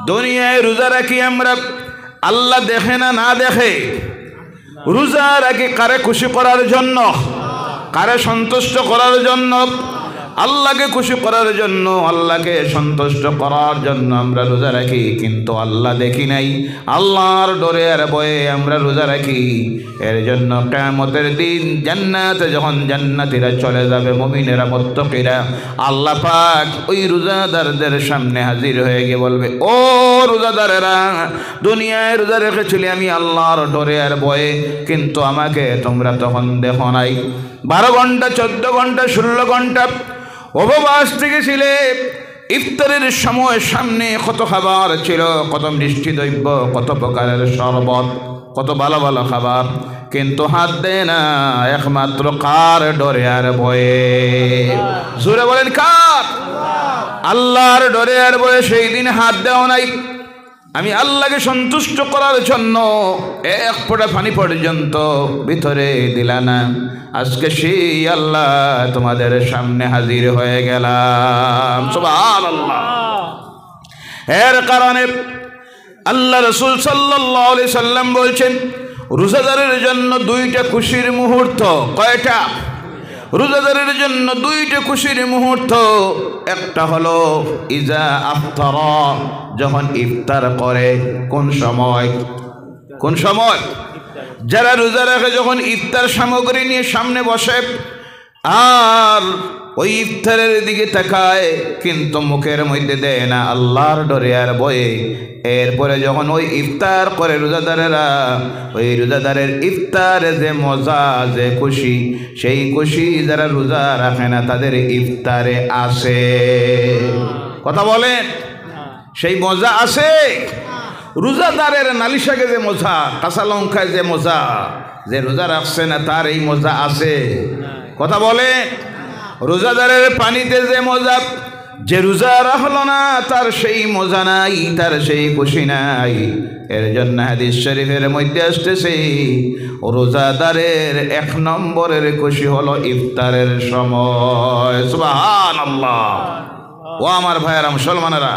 দুনিয়ায় রোজা রাখি আমরা, আল্লাহ দেখে না না দেখে? রোজা রাখি কারে খুশি করার জন্য, কারে সন্তুষ্ট করার জন্য? আল্লাহকে খুশি করার জন্য, আল্লাহকে সন্তুষ্ট করার জন্য আমরা রোজা রাখি। কিন্তু আল্লাহ দেখি নাই, আল্লাহর ডরে আর ভয়ে আমরা রোজা রাখি। এর জন্য কিয়ামতের দিন জান্নাতে যখন জান্নাতীরা চলে যাবে, মুমিনেরা মুত্তাকিরা, আল্লাহ পাক ওই রোজাদারদের সামনে হাজির হয়ে গিয়ে বলবে, ও রোজাদারেরা, দুনিয়ায় রোজা রেখেছিলে আমি আল্লাহর ডরে আর ভয়ে, কিন্তু আমাকে তোমরা তখন দেখো নাই। 12 ঘন্টা 14 ঘন্টা 16 ঘন্টা উপবাস থেকেছিলে। ইফতারের সময় সামনে কত খাবার ছিল, কত মিষ্টি দ্রব্য, কত প্রকারের শরবত, কত ভালো ভালো খাবার, কিন্তু হাত দেয় না একমাত্র কার ডরে আর ভয়ে? জোরে বলেন কার? আল্লাহর ডরে আর ভয়ে সেই দিন হাত দেওয়া নাই। আমি আল্লাহকে সন্তুষ্ট করার জন্য এক ফোঁটা পানি পর্যন্ত ভিতরে দিলা না। আজকে সেই আল্লাহ তোমাদের সামনে হাজির হয়ে গেলাম। সুবহানাল্লাহ। এর কারণে আল্লাহ রাসূল সাল্লাল্লাহু আলাইহি সাল্লাম বলছেন, রোজাদারের জন্য 2টা খুশির মুহূর্ত। কয়টা? রোজাদারের জন্য 2টা খুশির মুহূর্ত। একটা হলো ইজা আফতারা, যখন ইফতার করে। কোন সময়? কোন সময়? যারা রোজা রাখে যখন ইফতার সামগ্রী নিয়ে সামনে বসে আর ওই ইফতারের দিকে তাকায়, কিন্তু মুখের মধ্যে দেয় না আল্লাহর ডরে আর ভয়ে। এরপরে যখন ওই ইফতার করে রোজাদারেরা, ওই রোজাদারের ইফতারে যে মজা, যে খুশি, সেই খুশি যারা রোজা রাখে না তাদের ইফতারে আসে। কথা বলেন, সেই মজা আসে? রোজাদারের নালিশাকে যে মজা, কাঁচা লঙ্কায় যে মজা, যে রোজা রাখছে না তার এই মজা আছে? কথা বলে। রোজাদারের পানিতে যে মজা, যে রোজা রাখলো না তার সেই মজা নাই, তার সেই খুশি নাই। এর জন্য হাদিস শরীফের মধ্যে আসতেছে, রোজাদারের 1 নম্বরের খুশি হলো ইফতারের সময়। সুবহানাল্লাহ। ও আমার ভাইয়েরা, মুসলমানেরা,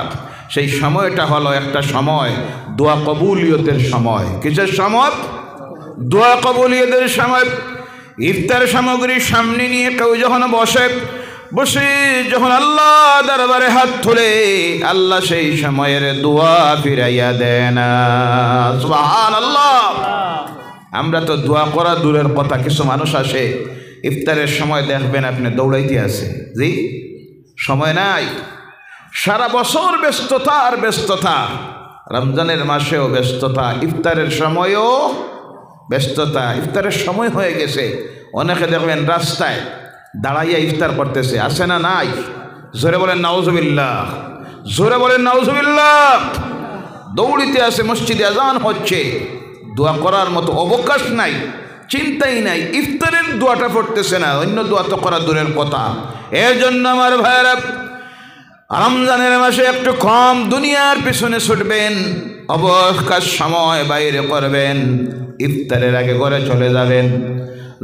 সেই সময়টা হলো একটা সময় দোয়া কবুলিয়তের সময়। কিসের সময়? দোয়া কবুলিয়তের সময়। ইফতার সামগ্রী সামনে নিয়ে কেউ যখন বসে যখন আল্লাহ দরবারে হাত তুলে, আল্লাহ সেই সময়ের দোয়া ফিরাইয়া দেন। সুবহানাল্লাহ। আমরা তো দোয়া করা দূরের কথা, কিছু মানুষ আসে ইফতারের সময় দেখবেন আপনি দৌড়াইতে আছে, জি সময় নাই। সারা বছর ব্যস্ততা আর ব্যস্ততা, রমজানের মাসেও ব্যস্ততা, ইফতারের সময়ও ব্যস্ততা। ইফতারের সময় হয়ে গেছে, অনেকে দেখবেন রাস্তায় দাঁড়াইয়া ইফতার করতেছে, আছে না নাই? জোরে বলেন নাউজুবিল্লাহ, জোরে বলেন নাউজুবিল্লাহ। দৌড়িতে আছে, মসজিদে আজান হচ্ছে, দোয়া করার মতো অবকাশ নাই, চিন্তাই নাই, ইফতারের দোয়াটা পড়তেছে না, অন্য দোয়া তো করা দূরের কথা। এর জন্য আমার ভাইয়েরা, রমজানের মাসে একটু কম দুনিয়ার পিছনে ছুটবেন, অবকাশ সময় বাইরে করবেন, ইফতারের আগে ঘরে চলে যাবেন,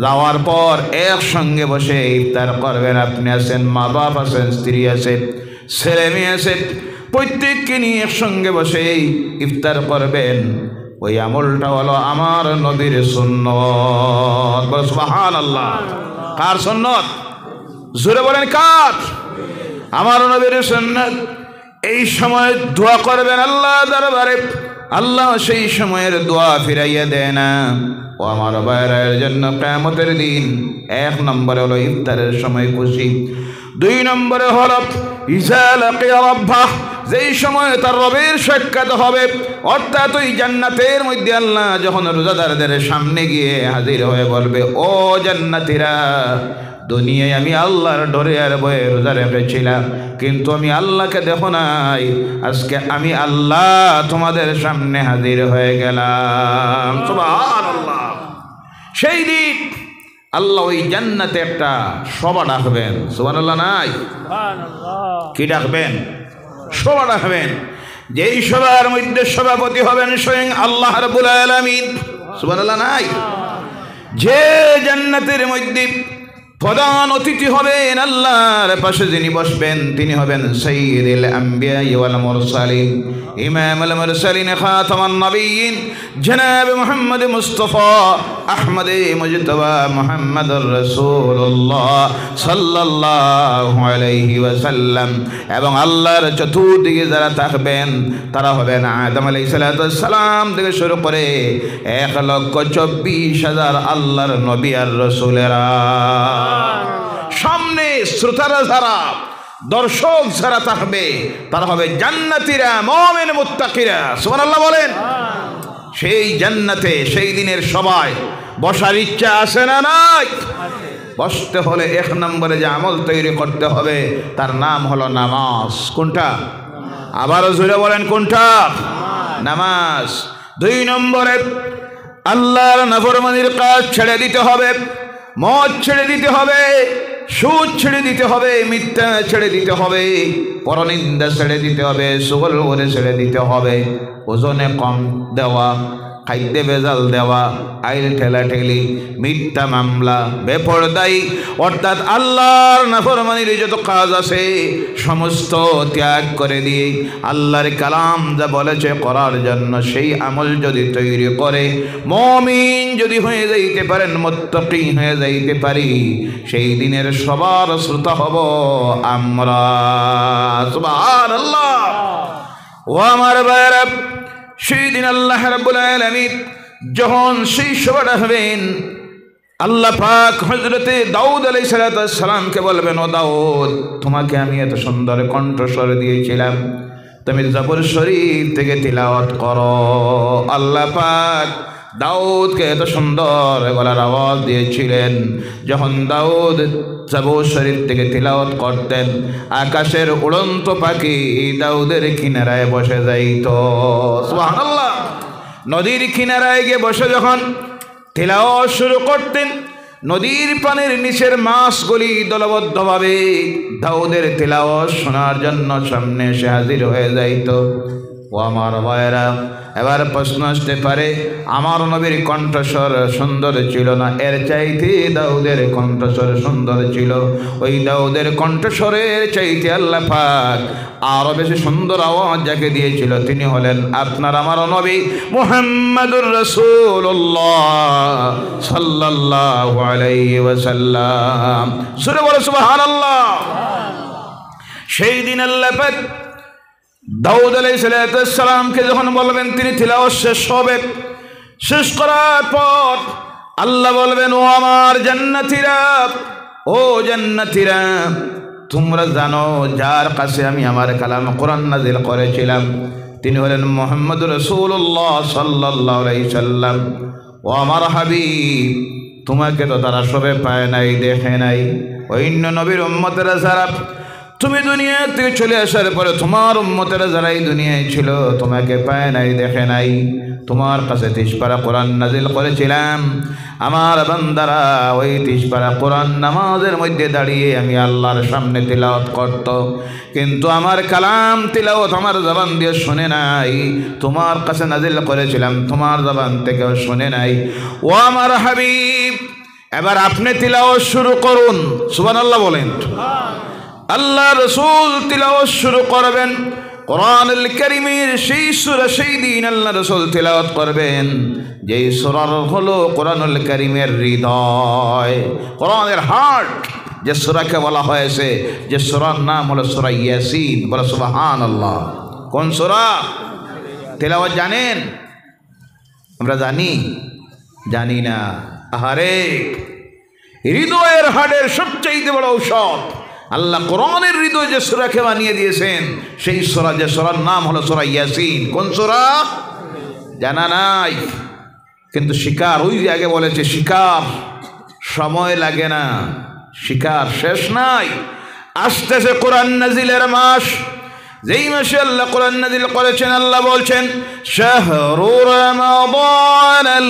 যাওয়ার পর একসঙ্গে বসে ইফতার করবেন। আপনি আছেন, মা বাপ আছেন, স্ত্রী আছে, ছেলে মেয়ে আছে, প্রত্যেককে নিয়ে একসঙ্গে বসে ইফতার করবেন। ওই আমলটা হলো আমার নবীর সুন্নত। সুবহানাল্লাহ। কার সুন্নত? জোরে বলেন কার? আমার নবীর সুন্নাত। এই সময় দোয়া করবেন আল্লাহ দরবারে, আল্লাহ সেই সময়ের দোয়া ফিরাইয়া দেয় না। ও আমার ভাইয়ের জন্য কিয়ামতের দিন 1 নম্বরে হলো ইফতারের সময় খুশি। 2 নম্বরে হলো ইজা লাকিয়া রাব্বাহ, যেই সময় তার রবের সাক্ষাৎ হবে, অর্থাৎ ওই জান্নাতের মধ্যে আল্লাহ যখন রোজাদারদের সামনে গিয়ে হাজির হয়ে বলবে, ও জান্নাতীরা, দুনিয়ায় আমি আল্লাহর ডরে আর ভয়ে রোজা রেখেছিলাম, কিন্তু আমি আল্লাহকে দেখো নাই, আজকে আমি আল্লাহ তোমাদের সামনে হাজির হয়ে গেলাম। সুবহানাল্লাহ। সেই দিন আল্লাহ ওই জান্নাতে একটা সভা ডাকবেন। সুবহানাল্লাহ নাই? কি ডাকবেন? সভা ডাকবেন। যেই সভার মধ্যে সভাপতি হবেন স্বয়ং আল্লাহ রাব্বুল আলামিন। সুবহানাল্লাহ নাই? যে জান্নাতের মধ্যে প্রধান অতিথি হবেন, আল্লাহর পাশে যিনি বসবেন তিনি হবেন সাইয়্যিদুল আম্বিয়া ওয়াল মুরসালিন, ইমামুল মুরসালিন, খাতামান নবিয়্যিন, জনাব মুহাম্মদ মুস্তাফা আহমদ মুজতবা মুহাম্মদুর রাসূলুল্লাহ সাল্লাল্লাহু আলাইহি ওয়াসাল্লাম। এবং আল্লাহর চতুর্দিকে যারা থাকবেন তারা হবেন আদম আলাইহিস সালাম থেকে শুরু করে 1,24,000 আল্লাহর নবী আর রাসূলেরা। সামনে শ্রোতারা যারা, দর্শক যারা থাকবে তারা হবে জান্নাতীরা, মুমিন মুত্তাকিরা। সুবহানাল্লাহ বলেন। সেই জান্নাতে সেই দিনের সবাই বসার ইচ্ছা আছে না নাই? বসতে হলে 1 নম্বরে যে আমল তৈরি করতে হবে তার নাম হলো নামাজ। কোনটা? আবারও জোরে বলেন, কোনটা? নামাজ। 2 নম্বরে আল্লাহর নাফরমানির কাজ ছেড়ে দিতে হবে, মদ ছেড়ে দিতে হবে, সুদ ছেড়ে দিতে হবে, মিথ্যা ছেড়ে দিতে হবে, পরনিন্দা ছেড়ে দিতে হবে, সুগল করে ছেড়ে দিতে হবে, ওজনে কম দেওয়া, খাদ্যে ভেজাল দেওয়া, আইল ঠেলাঠেলি, মিথ্যা মামলা, বেপরদাই, অর্থাৎ আল্লাহর নাফরমানির যত কাজ আছে সমস্ত ত্যাগ করে দিয়ে আল্লাহর কালাম যা বলেছে করার জন্য সেই আমল যদি তৈরি করে মুমিন যদি হয়ে যাইতে পারেন, মুত্তাকি হয়ে যাইতে পারি, সেই দিনের সবার শ্রোতা হব আমরা। সুবহানাল্লাহ। ও আমার ভাইরা, সেই দিন আল্লাহ রাব্বুল আলামিন যখন সেই সভাটা হবেন, আল্লাহ পাক হযরতে দাউদ আলাইহিস সালামকে বলবেন, ও দাউদ, তোমাকে আমি এত সুন্দর কণ্ঠস্বর দিয়েছিলাম, তুমি জবর শরীফ থেকে তিলাওয়াত করো। আল্লাহ পাক দাউদকে এত সুন্দর গলার আওয়াজ দিয়েছিলেন, যখন দাউদ জবর শরীফ থেকে তিলাওয়াত করতেন আকাশের উড়ন্ত পাখি দাউদের কিনারায় বসে যাইত। সুবহানাল্লাহ। নদীর কিনারায় গিয়ে বসে যখন তিলাওয়াত শুরু করতেন, নদীর পানির নিচের মাছগুলি দলবদ্ধভাবে দাউদের তিলাওয়াত শোনার জন্য সামনে এসে হাজির হয়ে যাইত। ও আমার ভাইরা, এবার প্রশ্ন আসতে পারে, আমার নবীর কণ্ঠস্বর সুন্দর ছিল না, এর চাইতে দাউদের কণ্ঠস্বর সুন্দর ছিল? ওই দাউদের কণ্ঠস্বরের চাইতে আল্লাহ পাক আরো বেশি সুন্দর আওয়াজ যাকে দিয়েছিল তিনি হলেন আপনার আমার নবী মুহাম্মদুর রাসূলুল্লাহ সাল্লাল্লাহু আলাইহি ওয়াসাল্লাম। সূরা বলো সুবহানাল্লাহ। সেই দিন আল্লাহ পাক দাউদ আলাইহিস সালামকে যখন বলবেন তিনি তিলাওয়াত শেষ হবে, শেষ করার পর আল্লাহ বলবেন, ও আমার জান্নাতীরা, ও জান্নাতীরা, তোমরা জানো যার কাছে আমি আমার কালাম কোরআন নাযিল করেছিলাম তিনি হলেন মুহাম্মদুর রাসূলুল্লাহ সাল্লাল্লাহু আলাইহি সাল্লাম। ও আমার হাবিব, তোমাকে তো তারা সবে পায় নাই, দেখে নাই। অন্য নবীর উম্মতেরা যারা তুমি দুনিয়া থেকে চলে আসার পরে তোমার উম্মতেরা যারা এই দুনিয়ায় ছিল তোমাকে পায় নাই, দেখে নাই। তোমার কাছে 30 পারা কোরআন নাযিল করেছিলাম, আমার বান্দারা ওই 30 পারা কোরআন নামাজের মধ্যে দাঁড়িয়ে আমি আল্লাহর সামনে তিলাওয়াত করত, কিন্তু আমার কালাম তিলাওয়াত আমার জবান দিয়ে শুনে নাই। তোমার কাছে নাযিল করেছিলাম, তোমার জবান থেকেও শুনে নাই। ও আমার হাবিব, এবার আপনি তিলাওয়াত শুরু করুন। সুবহানাল্লাহ বলেন। আল্লাহ রসুল তিলাওয়াত শুরু করবেন কোরআনুল কারীমের সেই সূরা। সেই দিন আল্লাহ রসুল তিলাওয়াত করবেন যেই সূরার হলো কোরআনুল কারীমের হৃদয়, কোরআনের হার্ট, যে সূরাকে বলা হয়েছে, যে সূরার নাম হলো সূরা ইয়াসিন। বলো সুবহানাল্লাহ। কোন সূরা? তিলাওয়াত জানেন? আমরা জানি না। আহারে, হৃদয়ের হাড়ের সবচেয়ে বড় ঔষধ আল্লাহ কোরআনের হৃদয় যে সূরাকে বানিয়ে দিয়েছেন, সেই সূরা, যে সূরার নাম হলো সূরা ইয়াসিন। কোন সূরা? জানা নাই, কিন্তু শিকার, ওই যে আগে বলেছে শিকার সময় লাগে না, শিকার শেষ নাই। আসতেছে কোরআন নাজিলের মাস, যেই মাসে আল্লাহ কোরআন নাজিল করেছেন আল্লাহ বলছেন শাহরু রমাদানাল্লাযী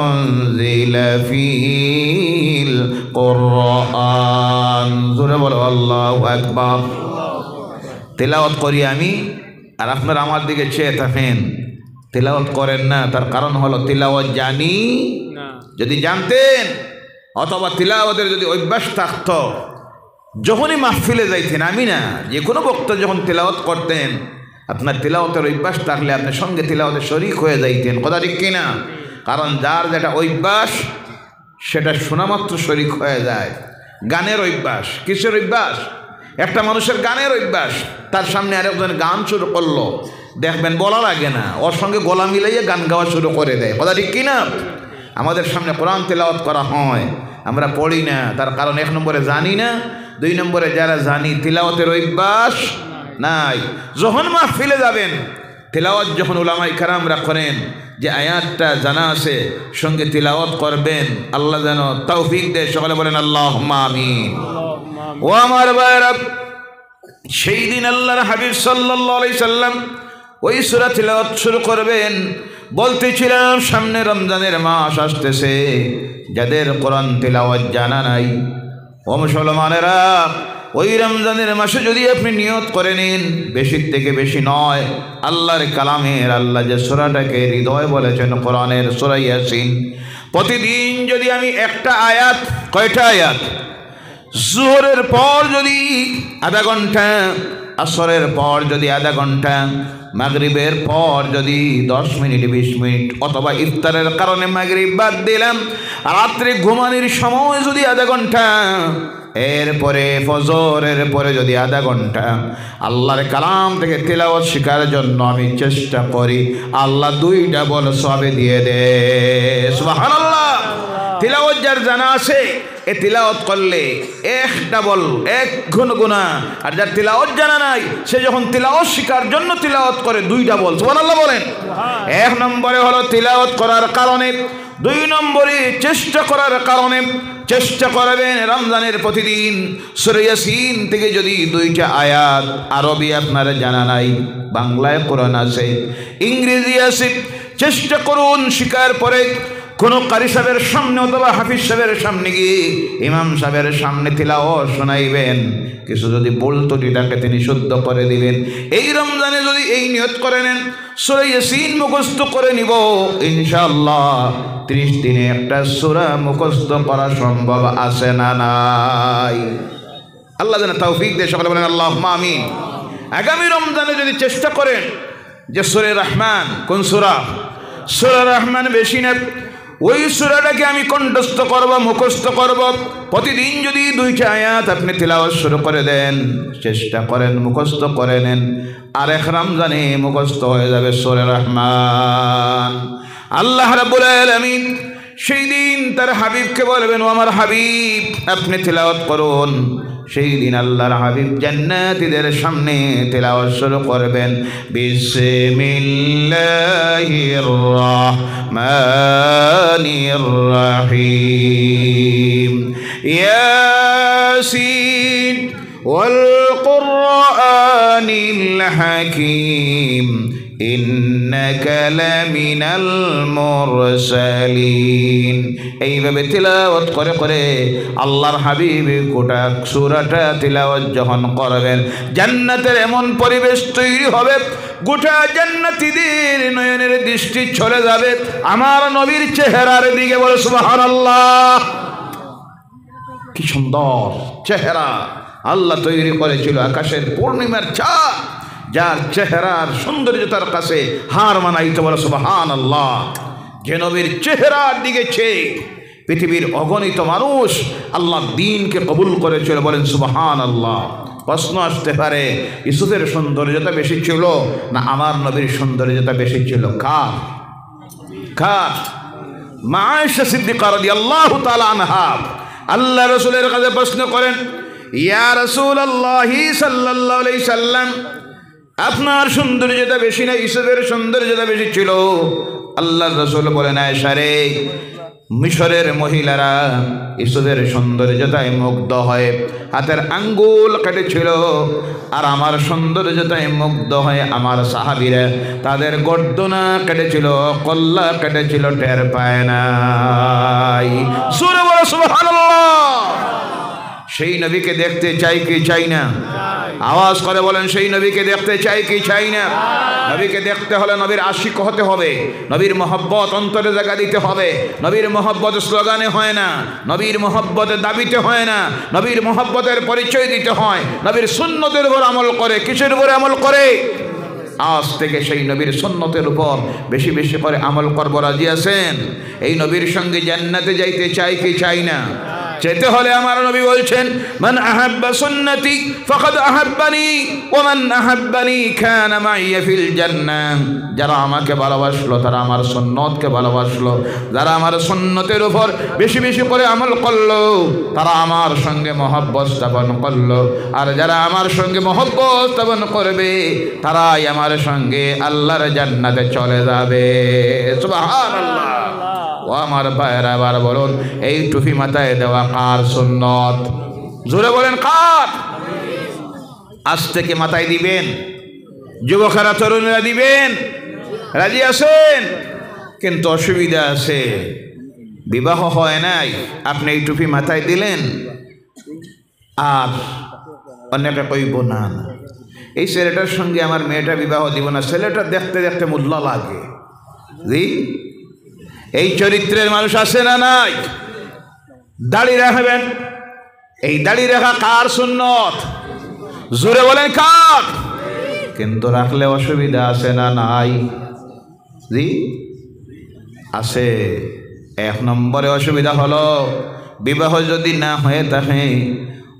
উনজিলা ফীহিল কুরআন। জোরে বলো আল্লাহু আকবার। তেলাওয়াত করি আমি, আর আপনারা আমার দিকে চেয়ে থাকেন, তেলাওয়াত করেন না। তার কারণ হলো তেলাওয়াত জানি না। যদি জানতেন অথবা তিলাওয়াতের যদি অভ্যাস থাকতো, যখনই মাহফিলে যাইতেন, আমি না যে কোনো বক্তা যখন তিলাওয়াত করতেন, আপনার তিলাওয়াতের অভ্যাস থাকলে আপনি সঙ্গে তিলাওয়াতে শরীক হয়ে যাইতেন। কথা ঠিক কিনা? কারণ যার যেটা অভ্যাস সেটা শোনামাত্র শরীক হয়ে যায়। গানের অভ্যাস, কিসের অভ্যাস? একটা মানুষের গানের অভ্যাস, তার সামনে আরেকজন গান শুরু করলো, দেখবেন বলা লাগে না, ওর সঙ্গে গলা মিলাইয়ে গান গাওয়া শুরু করে দেয়। কথা ঠিক কিনা? আমাদের সামনে কোরআন তেলাওয়াত করা হয়, আমরা পড়ি না, তার কারণ 1 নম্বরে জানি না, 2 নম্বরে যারা জানি তিলাওয়াতের অভ্যাস নাই। যখন মাহফিলে যাবেন, তিলাওয়াত যখন উলামায়ে কেরামরা করেন, যে আয়াতটা জানা আছে সঙ্গে তিলাওয়াত করবেন, আল্লাহ যেন তৌফিক দেয়। সকলে বলেন আল্লাহুম্মা আমিন। ও আমার ভাইরা, সেই দিন আল্লাহর হাবিব সাল্লাল্লাহু আলাইহি সাল্লাম ওই সূরা তিলাওয়াত শুরু করবেন। বলতেছিলাম সামনে রমজানের মাস আসতেছে, যাদের কোরআন তিলাওয়াত জানা নাই, ও মুসলমানেরা, ওই রমজানের মাসে যদি আপনি নিয়ত করে নিন, বেশি থেকে বেশি নয়, আল্লাহর কালামের, আল্লাহ যে সূরাটাকে হৃদয় বলেছেন কোরআনের সূরা ইয়াসিন, প্রতিদিন যদি আমি একটা আয়াত, কয়টা আয়াত? জোহরের পর যদি আধা ঘন্টা, আসরের পর যদি আধা ঘন্টা, মাগরিবের পর যদি 10 মিনিট 20 মিনিট, অথবা ইফতারের কারণে মাগরিব বাদ দিলাম, রাত্রে ঘুমানোর সময় যদি আধা ঘন্টা, এরপরে ফজরের পরে যদি আধা ঘন্টা আল্লাহর কালাম থেকে তিলাওয়াত শেখার জন্য আমি চেষ্টা করি, আল্লাহ 2টা বল সবে দিয়ে দে। সুবহানাল্লাহ। তিলাওয়াত যার জানা আছে, এ তিলাওয়াত করলে 1 ডাবল 1 গুণা, আর যার তিলাওয়াত জানা নাই, সে যখন তিলাওয়াত শেখার জন্য তিলাওয়াত করে 2 ডাবল। সুবহানাল্লাহ বলেন। 1 নম্বরে হলো তিলাওয়াত করার কারণে, 2 নম্বরে চেষ্টা করার কারণে। চেষ্টা করবেন রমজানের প্রতিদিন সূরা ইয়াসিন থেকে যদি 2টা আয়াত, আরবি আপনার জানা নাই, বাংলায় কোরআন আছে, ইংরেজি আছে, চেষ্টা করুন শিকার পরে কোনো কারি সাহেবের সামনে অথবা হাফিজ সাহেবের সামনে গিয়ে ইমাম সাহেবের সামনে তিলাওয়াত শোনাইবেন। কিছু যদি বলতো এটাকে তিনি শুদ্ধ করে দিবেন। এই রমজানে যদি এই নিয়ত করে নেন, সূরা ইয়াসিন মুখস্থ করে নিব, ইনশাআল্লাহ 30 দিনে একটা সূরা মুখস্থ করা সম্ভব আছে না নাই? আল্লাহ যেন তৌফিক দেয়। সকলে বলেন আল্লাহুম্মা আমিন। আগামী রমজানে যদি চেষ্টা করেন যে সূরা রহমান, কোন সূরা? সূরা রহমান বেশি না, ওই সূরাটাকে আমি কণ্ঠস্থ করব, মুখস্থ করব। প্রতিদিন যদি 2টা আয়াত আপনি তিলাওয়াত শুরু করে দেন, চেষ্টা করেন মুখস্থ করে নেন, আর 1 রমজানে মুখস্থ হয়ে যাবে সূরা রহমান। আল্লাহ রাব্বুল আলামিন সেই দিন তার হাবিবকে বলবেন, ও আমার হাবিব, আপনি তিলাওয়াত করুন। সেই দিন আল্লাহর হাবিব জান্নাতীদের সামনে তিলাওয়াত শুরু করবেন, বিসমিল্লাহির রাহমানির রাহিম, ইয়াসিন ওয়াল কুরআনিল হাকীম, ইন্নাকা লামিনাল মুরসালিন। এইভাবে তিলাওয়াত করে করে আল্লাহর হাবিব গোটা সূরাটা তিলাওয়াত যখন করবেন, জান্নাতের এমন পরিবেশ তৈরি হবে, গোটা জান্নাতীদের নয়নের দৃষ্টি চলে যাবে আমার নবীর চেহারার দিকে। বলে সুবহানাল্লাহ। কি সুন্দর চেহারা আল্লাহ তৈরি করেছিল, আকাশের পূর্ণিমার চাঁদ, যার চেহারার সৌন্দর্যতার কাছে হার মানাইতে। বলে সুবহানাল্লাহ। যে নবীর চেহারার দিকে চেয়ে পৃথিবীর অগণিত মানুষ আল্লাহর দ্বীনকে কবুল করেছিল। বলেন সুবহানাল্লাহ। প্রশ্ন আসতে পারে, ইউসুফের সৌন্দর্যতা বেশি ছিল না আমার নবীর সৌন্দর্যতা বেশি ছিল? কার? মা আয়েশা সিদ্দিকা রাদিয়াল্লাহু তাআলা আনহা আল্লাহ রাসূলের কাছে প্রশ্ন করেন, ইয়া রাসূলুল্লাহি সাল্লাল্লাহু আলাইহি সাল্লাম, আপনার সৌন্দর্যতা বেশি না ইউসুফের সৌন্দর্যতা বেশি ছিল? আল্লাহর রাসূল বলেন, আয়েশা রে, মিশরের মহিলারা ইউসুফের সৌন্দর্যতায় মুগ্ধ হয়ে হাতের আঙ্গুল কেটেছিল, আর আমার সৌন্দর্যতায় মুগ্ধ হয়ে আমার সাহাবীরা তাদের গর্দনা কেটেছিল, কল্লা কেটেছিল, টের পায় নাই। সুবহানাল্লাহ। সেই নবীকে দেখতে চাই কি চাই না? আওয়াজ করে বলেন সেই নবীকে দেখতে চাই কি চাই না? নবীকে দেখতে হলে নবীর আশিক হতে হবে, নবীর মহব্বত অন্তরে জায়গা দিতে হবে। নবীর মহব্বত স্লোগানে হয় না, নবীর মহব্বতের দাবিতে হয় না, নবীর মহব্বতের পরিচয় দিতে হয়। নবীর সুন্নতের উপর আমল করে। কিসের উপরে আমল করে? আজ থেকে সেই নবীর সুন্নতের উপর বেশি বেশি করে আমল করব। রাজি আছেন? এই নবীর সঙ্গে জান্নাতে যাইতে চাই কি চাই না? যেতে হলে আমার নবী বলছেন, মান আহাব্বা সুন্নতি ফাকাদ আহাব্বানি ওয়া মান আহাব্বানি কানা মাইয়া ফিল জান্নাহ। যারা আমাকে ভালোবাসলো তারা আমার সুন্নতকে ভালোবাসলো। যারা আমার সুন্নতের উপর বেশি বেশি করে আমল করলো তারা আমার সঙ্গে মহব্বত স্থাপন করলো। আর যারা আমার সঙ্গে মহব্বত স্থাপন করবে তারাই আমার সঙ্গে আল্লাহর জান্নাতে চলে যাবে। সুবহানাল্লাহ। ও আমার ভাইয়েরা, আবার বলুন, এই টুপি মাথায় দেওয়া কার সুন্নত? জোরে বলেন কার? আজ থেকে মাথায় দিবেন, যুবকেরা তরুণেরা দিবেন। রাজি আছেন? কিন্তু অসুবিধা আছে, বিবাহ হয় নাই, আপনি এই টুপি মাথায় দিলেন আর অনেকে কইব না এই ছেলেটার সঙ্গে আমার মেয়েটা বিবাহ দিব না, ছেলেটা দেখতে দেখতে মোল্লা লাগে। জি, এই চরিত্রের মানুষ আছে না নাই? দাড়ি রাখবেন, এই দাড়ি রাখা কার সুন্নত? জোরে বলেন কার? কিন্তু রাখলে অসুবিধা আছে না নাই? জি আছে। এক নম্বরে অসুবিধা হলো, বিবাহ যদি না হয়ে থাকে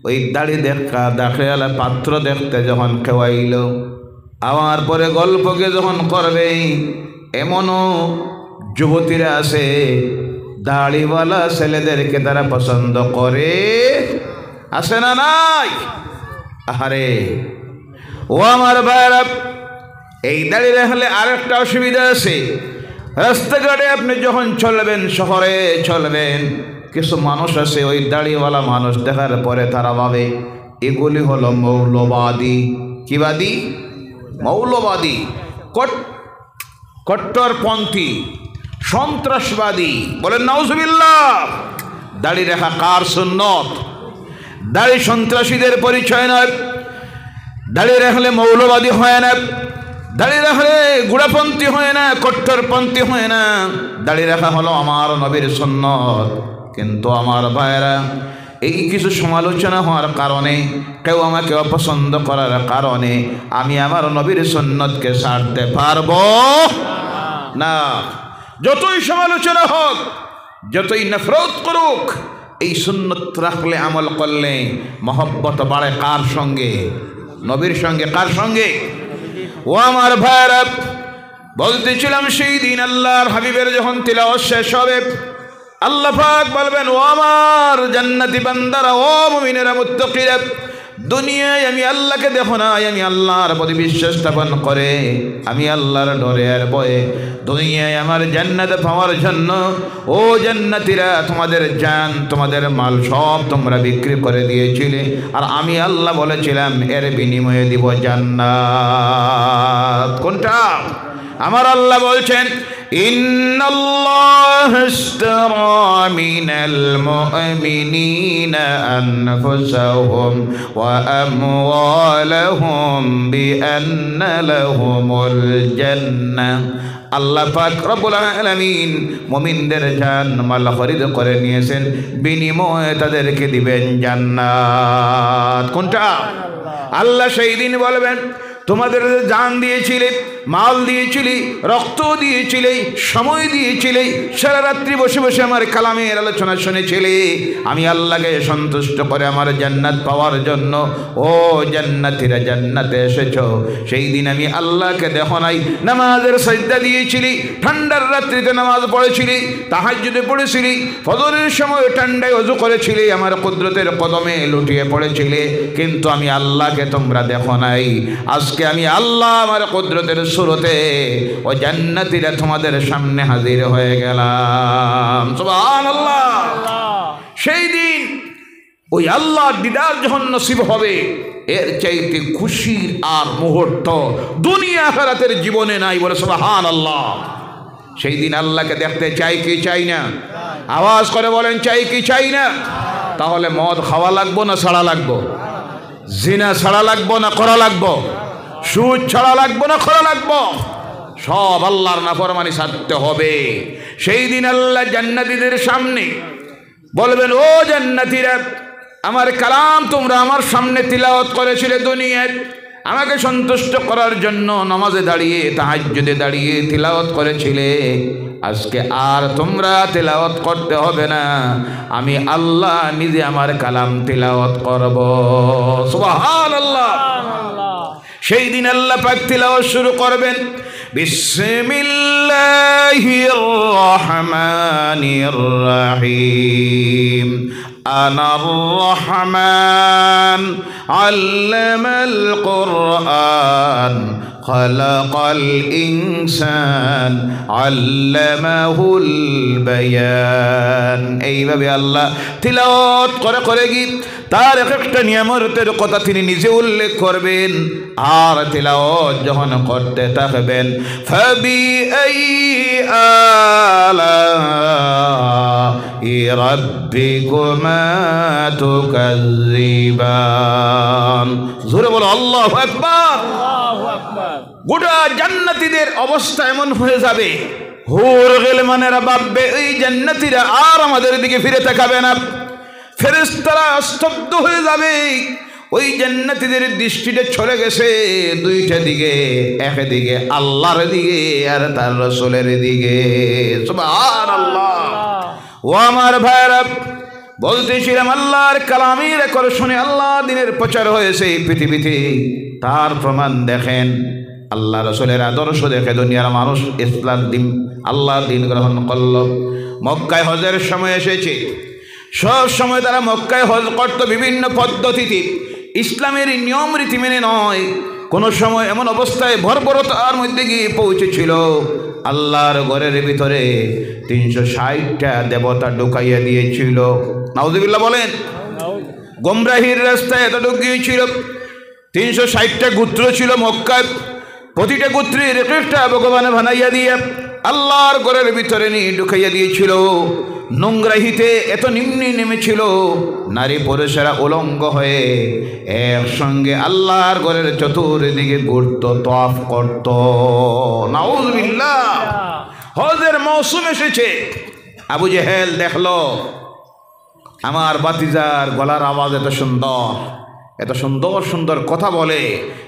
ওই দাড়ি দেখলে পাত্র দেখতে যখন খেওয়াইল, আমার পরে গল্পকে যখন করবে, এমনও যুবতীরা আছে দাড়িওয়ালা ছেলেদেরকে তারা পছন্দ করে। আছে না নাই? আহারে ও আমার ভাইরা, এই দাড়ি রাখলে আরেকটা অসুবিধা আছে। রাস্তাঘাটে আপনি যখন চলবেন, শহরে চলবেন, কিছু মানুষ আছে ওই দাড়িওয়ালা মানুষ দেখার পরে তারা ভাবে এগুলি হলো মৌলবাদী। কি বাদী? মৌলবাদী, কট্টরপন্থী, সন্ত্রাসবাদী। বলেন নাউজুবিল্লাহ। দাড়ি রাখা কার সুন্নত? দাড়ি সন্ত্রাসীদের পরিচয় নয়, দাড়ি রাখলে মৌলবাদী হয় না, দাড়ি রাখলে গুড়াপন্থী হয় না, কট্টরপন্থী হয় না। দাড়ি রাখা হলো আমার নবীর সুন্নত। কিন্তু আমার ভাইরা, এই কিছু সমালোচনা হওয়ার কারণে, কেউ আমাকে অপছন্দ করার কারণে আমি আমার নবীর সুন্নতকে ছাড়তে পারবো না। যতই সমালোচনা হোক, যতই নফরত করুক, এই সুন্নত রাখলে, আমল করলে মহব্বত বাড়ে কার সঙ্গে? নবীর সঙ্গে। কার সঙ্গে? ও আমার ভাইরা, বলতেছিলাম সেই দিন আল্লাহর হাবিবের যখন তিলাওয়াত শেষ হবে, আল্লাহ পাক বলবেন, ও আমার জান্নাতি বান্দারা, ও মুমিনেরা, মুত্তাকিরা, দুনিয়ায় আমি আল্লাহকে দেখো না, আমি আল্লাহর প্রতি বিশ্বাস স্থাপন করে, আমি আল্লাহর ডরে আর ভয়ে দুনিয়ায় আমার জান্নাতে পাওয়ার জন্য, ও জান্নাতীরা, তোমাদের জান, তোমাদের মাল সব তোমরা বিক্রি করে দিয়েছিলে, আর আমি আল্লাহ বলেছিলাম এর বিনিময়ে দিব জান্নাত। কোনটা? আমার আল্লাহ বলছেন, ইন্নাল্লাহ ইশতারা মিনাল মুমিনিনা আনফুসাহুম ওয়া আমওয়ালাহুম বিআন্না লাহুমুল জান্নাহ। আল্লাহ পাক রব্বুল আলামিন মুমিনদের জান মাল খরিদ করে নিয়েছেন, বিনিময়ে তাদেরকে দিবেন জান্নাত। কোনটা? আল্লাহ সেই দিন বলবেন, তোমাদের জান দিয়েছিলে, মাল দিয়েছিলে, রক্ত দিয়েছিলে, সময় দিয়েছিলে, সারা রাত্রি বসে বসে আমার কালামের আলোচনা শুনেছিলে, আমি আল্লাহকে সন্তুষ্ট করে আমার জান্নাত পাওয়ার জন্য ও জান্নাতীরা জান্নাতে এসেছো। সেই দিন আমি আল্লাহকে দেখো নাই, নামাজের সাজদা দিয়েছিলি, ঠান্ডার রাত্রিতে নামাজ পড়েছিলি, তাহাজ্জুদে পড়েছিলি, ফজরের সময় ঠান্ডায় ওযু করেছিলি, আমার কুদরতের কদমে লুটিয়ে পড়েছিলে, কিন্তু আমি আল্লাহকে তোমরা দেখো নাই। আজকে আমি আল্লাহ আমার কুদরতের সুরতে ও জান্নাতীরা তোমাদের সামনে হাজির হয়ে গেলাম। সুবহানাল্লাহ। সেই দিন ওই আল্লাহর দিদার যখন নসিব হবে, এর চাইতে খুশির আর মুহূর্ত দুনিয়া আখিরাতের জীবনে নাই। বলে সুবহানাল্লাহ। সেই দিন আল্লাহকে দেখতে চাই কি চাই না? আওয়াজ করে বলেন, চাই কি চাই না? তাহলে মদ খাওয়া লাগবো না ছাড়া লাগবো? জিনা ছাড়া লাগবো না করা লাগবো? সুদ ছাড়া লাগবো না করা লাগবো? সব আল্লাহর নাফরমানি ছাড়তে হবে। সেই দিন আল্লাহ জান্নাতীদের সামনে বলবেন, ও জান্নাতীরা, আমার কালাম তোমরা আমার সামনে তিলাওয়াত করেছিলে দুনিয়ায়, আমাকে সন্তুষ্ট করার জন্য নামাজে দাঁড়িয়ে তাহাজ্জুদে দাঁড়িয়ে তিলাওয়াত করেছিলে, আজকে আর তোমরা তিলাওয়াত করতে হবে না, আমি আল্লাহ নিজে আমার কালাম তিলাওয়াত করব। সুবহানাল্লাহ। সেই দিন আল্লাহ পাক তিলাওয়াত শুরু করবেন, বিসমিল্লাহির রহমানির রহিম, আনার রহমান আল্লামাল কুরআন খালাকাল ইনসান আল্লামাহুল বায়ান। এইভাবে আল্লাহ তিলাওয়াত করে করে গীত তার এক একটা নিয়ামতের কথা তিনি নিজে উল্লেখ করবেন। আর তিলাওয়াত যখন করতে থাকবেন, ফাবি আলাই রাব্বিকুমা তুকাজ্জিবান। জোরে বলো আল্লাহু আকবার। গোটা জান্নাতীদের অবস্থা এমন হয়ে যাবে, হুর গিলমানেরা ভাববে এই জান্নাতীরা আর আমাদের দিকে ফিরে তাকাবে না। ফেরেশতারা স্তব্ধ হয়ে যাবে, ওই জান্নাতীদের দৃষ্টিতে চলে গেছে দুইটা দিকে, একদিকে আল্লাহর দিকে আর তার রাসূলের দিকে। সুবহানাল্লাহ। ও আমার ভাইরা, বলতেছিলাম আল্লাহর কালামের রেকর্ড শুনে আল্লাহ দিনের প্রচার হয়েছে এই পৃথিবীতে, তার প্রমাণ দেখেন। আল্লাহ রাসূলের আদর্শ দেখে দুনিয়ার মানুষ ইসলাম দিন আল্লাহর দিন গ্রহণ করল। মক্কায় হজের সময় এসেছে, সব সময় তারা মক্কায় হজ করত বিভিন্ন পদ্ধতিতে, ইসলামের নিয়ম রীতি মেনে নয়। কোনো সময় এমন অবস্থায় ভরভরতার মধ্যে গিয়ে পৌঁছেছিল, আল্লাহর ঘরের ভিতরে 360টা দেবতা ঢুকাইয়া দিয়েছিল। নাউযুবিল্লাহ বলেন। গোমরাহির রাস্তায় এত ঢুকিয়েছিল, 360টা গোত্র ছিল মক্কায়, প্রতিটা গোত্রের এক একটা ভগবান বানাইয়া দিয়ে আল্লাহর ঘরের ভিতরে নিয়ে ঢুকাইয়া দিয়েছিল। নোংরাহিতে এত নিম্নে নেমেছিল, নারী পুরুষেরা উলঙ্গ হয়ে একসঙ্গে আল্লাহর ঘরের চতুর্দিকে ঘুরত, তওয়াফ করত। নাউযুবিল্লাহ। হজের মৌসুম এসেছে, আবু জেহেল দেখলো আমার ভাতিজার গলার আওয়াজ এত সুন্দর, এত সুন্দর সুন্দর কথা বলে,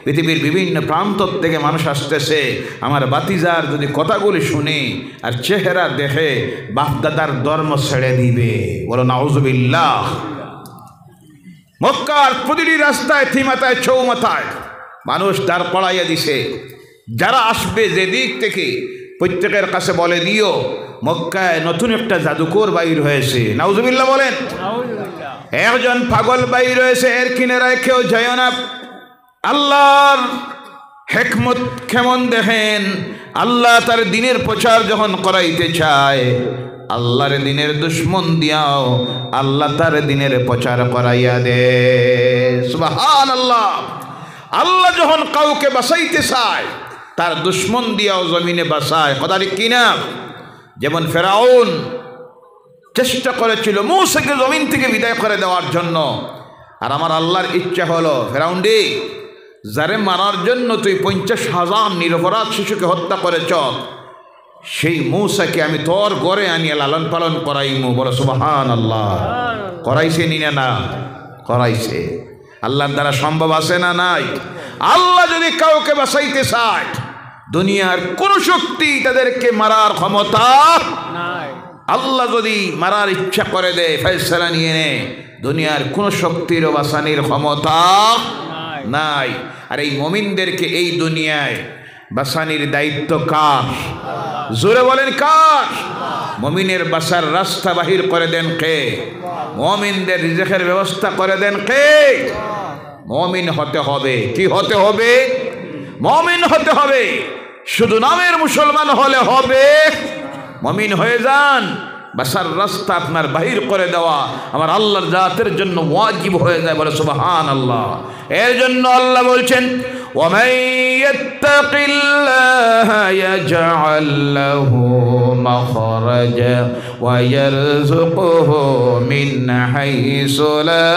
পৃথিবীর বিভিন্ন প্রান্ত থেকে মানুষ আসতেছে, আমার ভাতিজার যদি কথাগুলি শুনে আর চেহারা দেখে বাপদাদার ধর্ম ছেড়ে দিবে। বলো নাউযুবিল্লাহ। মক্কার প্রতিটি রাস্তায় থিমাতায় চৌমাথায় মানুষ দাঁড় করাইয়া দিছে, যারা আসবে যেদিক থেকে প্রত্যেকের কাছে বলে দিও মক্কায় নতুন একটা জাদুকর বাইর হয়েছে। নাউযুবিল্লাহ বলেন। একজন পাগল বাইর হয়েছে, এর কিনারায় কেউ যায় না। আল্লাহর হিকমত কেমন দেখেন, আল্লাহ তার দিনের প্রচার যখন করাইতে চায়, আল্লাহর দিনের দুশ্মন দিয়াও আল্লাহ তার দিনের প্রচার করাইয়া দে। সুবহানাল্লাহ। আল্লাহ যখন কাউকে বাঁচাইতে চায়, তার দুশ্মন দিয়াও জমিনে বাঁচায়। কথা ঠিক কিনা? যেমন ফেরাউন চেষ্টা করেছিল মূসাকে জমিন থেকে বিদায় করে দেওয়ার জন্য, আর আমার আল্লাহর ইচ্ছা হলো, ফেরাউন রে, যারে মারার জন্য তুই 50,000 নিরপরাধ শিশুকে হত্যা করেছ, সেই মূসাকে আমি তোর ঘরে আনিয়ে লালন পালন করাইমু। বলো সুবহানাল্লাহ। করাইছে নি না? করাইছে। আল্লাহর দ্বারা সম্ভব আছে না নাই? আল্লাহ যদি কাউকে বাঁচাইতে চায়, দুনিয়ার কোন শক্তি তাদেরকে মারার ক্ষমতা নাই। আল্লাহ যদি মারার ইচ্ছা করে দেয়, ফয়সালা নিয়ে নে, দুনিয়ার কোন শক্তির বাঁচানির ক্ষমতা নাই। আর এই মুমিনদেরকে এই দুনিয়ায় বাঁচানির দায়িত্ব কার? জোরে বলেন কার? মুমিনের বাঁচার রাস্তা বাহির করে দেন কে? মুমিনদের রিজেকের ব্যবস্থা করে দেন কে? মুমিন হতে হবে। কি হতে হবে? মুমিন হতে হবে। শুধু নামের মুসলমান হলে হবে? মুমিন হয়ে যান, বাঁচার রাস্তা আপনার বাহির করে দেওয়া আমার আল্লাহর জাতের জন্য ওয়াজিব হয়ে যায়। বলে সুবহানাল্লাহ। এর জন্য আল্লাহ বলছেন, ওয়া মান ইয়াত্তাকিল্লাহ الله يجعل له مخرجا ويرزقه من حيث لا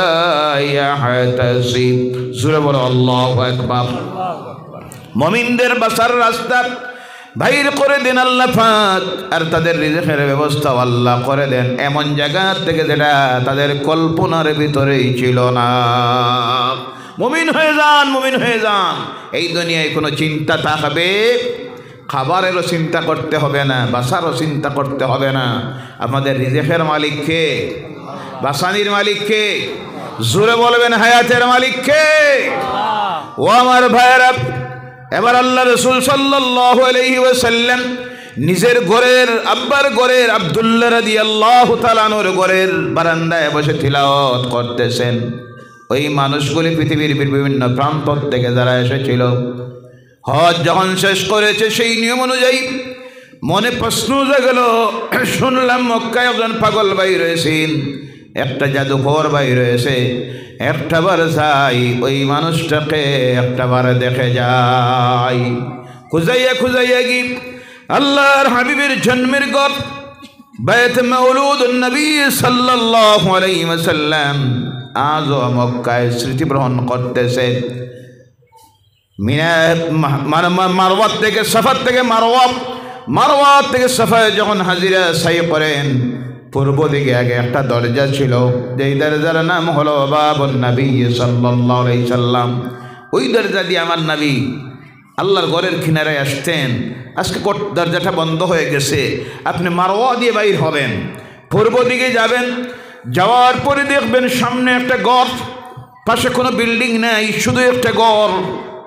يحتسب সূরা বলো আল্লাহু আকবার। মুমিনদের বাসার রাস্তা বাইর করে দেন আল্লাহ পাক, আর তাদের রিজিকের ব্যবস্থা আল্লাহ করে দেন এমন জায়গা থেকে যেটা তাদের কল্পনার ভিতরেই ছিল না। মুমিন হয়ে যান, মুমিন হয়ে যান। এই দুনিয়ায় কোনো চিন্তা থাকবে, খাবারেরও চিন্তা করতে হবে না, বাসারও চিন্তা করতে হবে না। আমাদের রিজিকের মালিক কে? বাসানির মালিক কে? জোরে বলবেন হায়াতের মালিক কে? ও আমার ভাইয়েরা, এবার আল্লাহ রাসূল সাল্লাল্লাহু আলাইহি ওয়াসাল্লাম নিজের ঘরের আব্বার ঘরের আব্দুল্লাহ রাদিয়াল্লাহু তাআলা আনহুর ঘরের বারান্দায় বসে তিলাওয়াত করতেছেন। ওই মানুষগুলি পৃথিবীর বিভিন্ন প্রান্ত থেকে যারা এসেছিল, হজ যখন শেষ করেছে সেই নিয়ম অনুযায়ী মনে প্রশ্ন গেল, শুনলাম মক্কায় একজন পাগল ভাই রয়েছেন, একটা জাদুঘর ভাই রয়েছে, একটাবার যাই ওই মানুষটাকে একটাবার দেখে যাই। খুঁজাইয়া খুঁজাইয়া গি আল্লাহর হাবিবের জন্মের ঘর বাইত মাউলুদুন নবী সাল্লাল্লাহু আলাইহি ওয়াসাল্লাম আজও মক্কায় স্মৃতিগ্রহণ করতেছে। মারওয়াত থেকে সাফার থেকে মারওয়াত থেকে সাফায় যখন হাজিরা সাই করেন, পূর্ব দিকে আগে একটা দরজা ছিল, যেই দরজার নাম হলো বাবুন নবী সাল্লাল্লাহু আলাইহি সাল্লাম। ওই দরজা দিয়ে আমার নবী আল্লাহর ঘরের কিনারায় আসতেন। আজকে দরজাটা বন্ধ হয়ে গেছে, আপনি মারওয়া দিয়ে বাইর হবেন, পূর্ব দিকে যাবেন, যাওয়ার পরে দেখবেন সামনে একটা ঘর, পাশে কোনো বিল্ডিং নেই, শুধু একটা ঘর।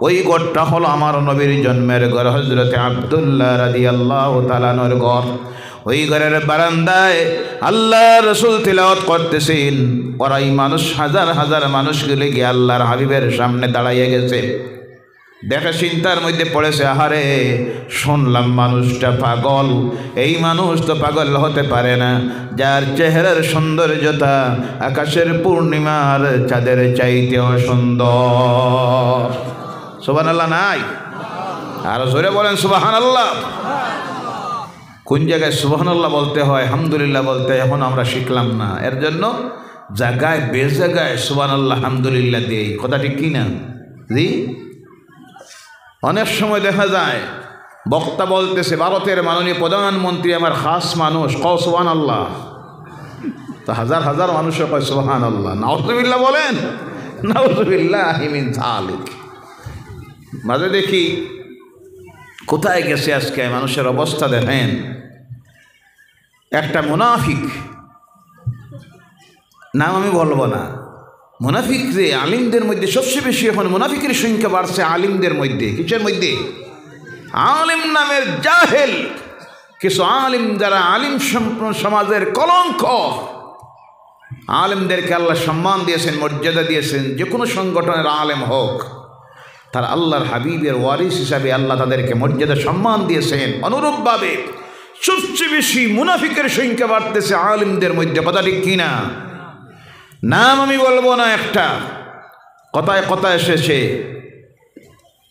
ওই ঘরটা হলো আমার নবীর জন্মের ঘর, হযরতে আব্দুল্লাহ রাদিয়াল্লাহু তাআলা আনহুর ঘর। ওই ঘরের বারান্দায় আল্লাহ রাসূল তিলাওয়াত করতেছেন। ওরাই মানুষ, হাজার হাজার মানুষগুলি গিয়ে আল্লাহর হাবিবের সামনে দাঁড়াইয়া গেছে। দেখে চিন্তার মধ্যে পড়েছে, আহারে শুনলাম মানুষটা পাগল। এই মানুষ তো পাগল হতে পারে না, যার চেহারার সৌন্দর্যতা আকাশের পূর্ণিমার চাঁদের চাইতেও সুন্দর। সুবহানাল্লাহ নাই? আর জোরে বলেন সুবহানাল্লাহ। কোন জায়গায় সুবহানাল্লাহ বলতে হয়, আলহামদুলিল্লাহ বলতে হয়, এখন আমরা শিখলাম না। এর জন্য জায়গায় বেশ জায়গায় সুবহানাল্লাহ আলহামদুলিল্লাহ দিই, কথা ঠিক কি না? জি, অনেক সময় দেখা যায় বক্তা বলতেছে, ভারতের মাননীয় প্রধানমন্ত্রী আমার খাস মানুষ, কও সুবহানাল্লাহ। তো হাজার হাজার মানুষের কয় সুবহানাল্লাহ। নাউযুবিল্লাহ বলেন, নাউযুবিল্লাহি মিন যালিক। মাঝে দেখি কোথায় গেছে আজকে মানুষের অবস্থা দেখেন। একটা মুনাফিক, নাম আমি বলবো না, মুনাফিক যে আলিমদের মধ্যে সবচেয়ে বেশি এখন মুনাফিকের সংখ্যা বাড়ছে আলিমদের মধ্যে। কিসের মধ্যে? আলিম নামের জাহেল কিছু আলিম, যারা আলিম সমাজের কলঙ্ক। আলিমদেরকে আল্লাহ সম্মান দিয়েছেন, মর্যাদা দিয়েছেন। যে কোনো সংগঠনের আলেম হোক, তার আল্লাহর হাবিবের ওয়ারিস হিসাবে আল্লাহ তাদেরকে মর্যাদা সম্মান দিয়েছেন। অনুরূপভাবে সবচেয়ে বেশি মুনাফিকের সংখ্যা বাড়তেছে আলিমদের মধ্যে, কথা ঠিক কিনা? নাম আমি বলবো না, একটা কথায় কথা এসেছে।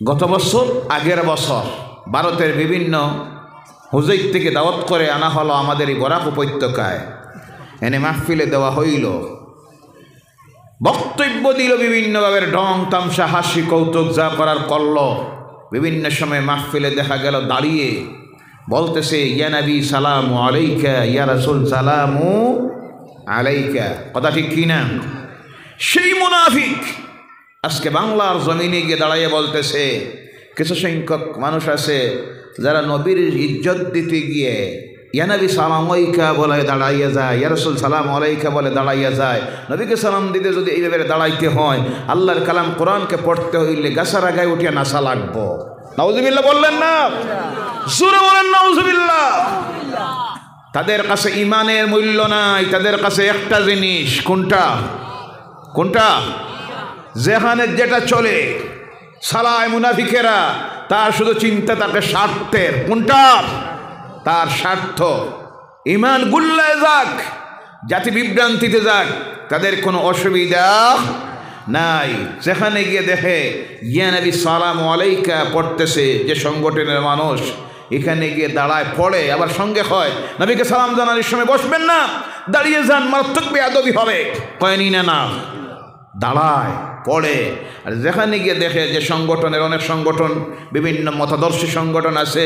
গত বছর, আগের বছর ভারতের বিভিন্ন হুজুর থেকে দাওয়াত করে আনা হলো আমাদের এই বরাক উপত্যকায়, এনে মাহফিলে দেওয়া হইল, বক্তব্য দিল বিভিন্নভাবে, ঢং তামসা হাসি কৌতুক যা করার করল। বিভিন্ন সময় মাহফিলে দেখা গেল দাঁড়িয়ে বলতেছে, ইয়া নবী সালামু আলাইকা, ইয়া রাসূল সালামু আলাইকা, কথা ঠিক কিনা? সেই মুনাফিক আজকে বাংলার জমিনে গিয়ে দাঁড়াইয়ে বলতেছে, কিছু সংখ্যক মানুষ আছে যারা নবীর ইজ্জত দিতে গিয়ে ইয়া নবী সালাম আলাইকা বলে দাঁড়াইয়া যায়, ইয়া রাসূল সালাম আলাইকা বলে দাঁড়াইয়া যায়। নবীকে সালাম দিতে যদি এইভাবে দাঁড়াইতে হয়, আল্লাহর কালাম কোরআনকে পড়তে হইলে গাছার আগায় উঠিয়া নাসা লাগবো। নাউযুবিল্লাহ বললেন না? জোরে বলেন নাউযুবিল্লাহ। তাদের কাছে ইমানের মূল্য নাই, তাদের কাছে একটা জিনিস, কোনটা? কোনটা? যেখানে যেটা চলে সালায় মুনাফিকেরা, তার শুধু চিন্তা তাকে স্বার্থের। কোনটা? তার স্বার্থ। ইমান গুল্লায় যাক, জাতি বিভ্রান্তিতে যাক, তাদের কোনো অসুবিধা নাই। সেখানে গিয়ে দেখে ইয়া নবী সালাম আলাইকা পড়তেছে যে সংগঠনের মানুষ, এখানে গিয়ে দাঁড়ায় পড়ে, আবার সঙ্গে কয় নবীকে সালাম জানানোর সময় বসবেন না, দাঁড়িয়ে যান, মারাত্মক বেয়াদবি হবে। কয়নি না না, দাঁড়ায় পড়ে। আর যেখানে গিয়ে দেখে যে সংগঠনের অনেক সংগঠন, বিভিন্ন মতাদর্শী সংগঠন আছে,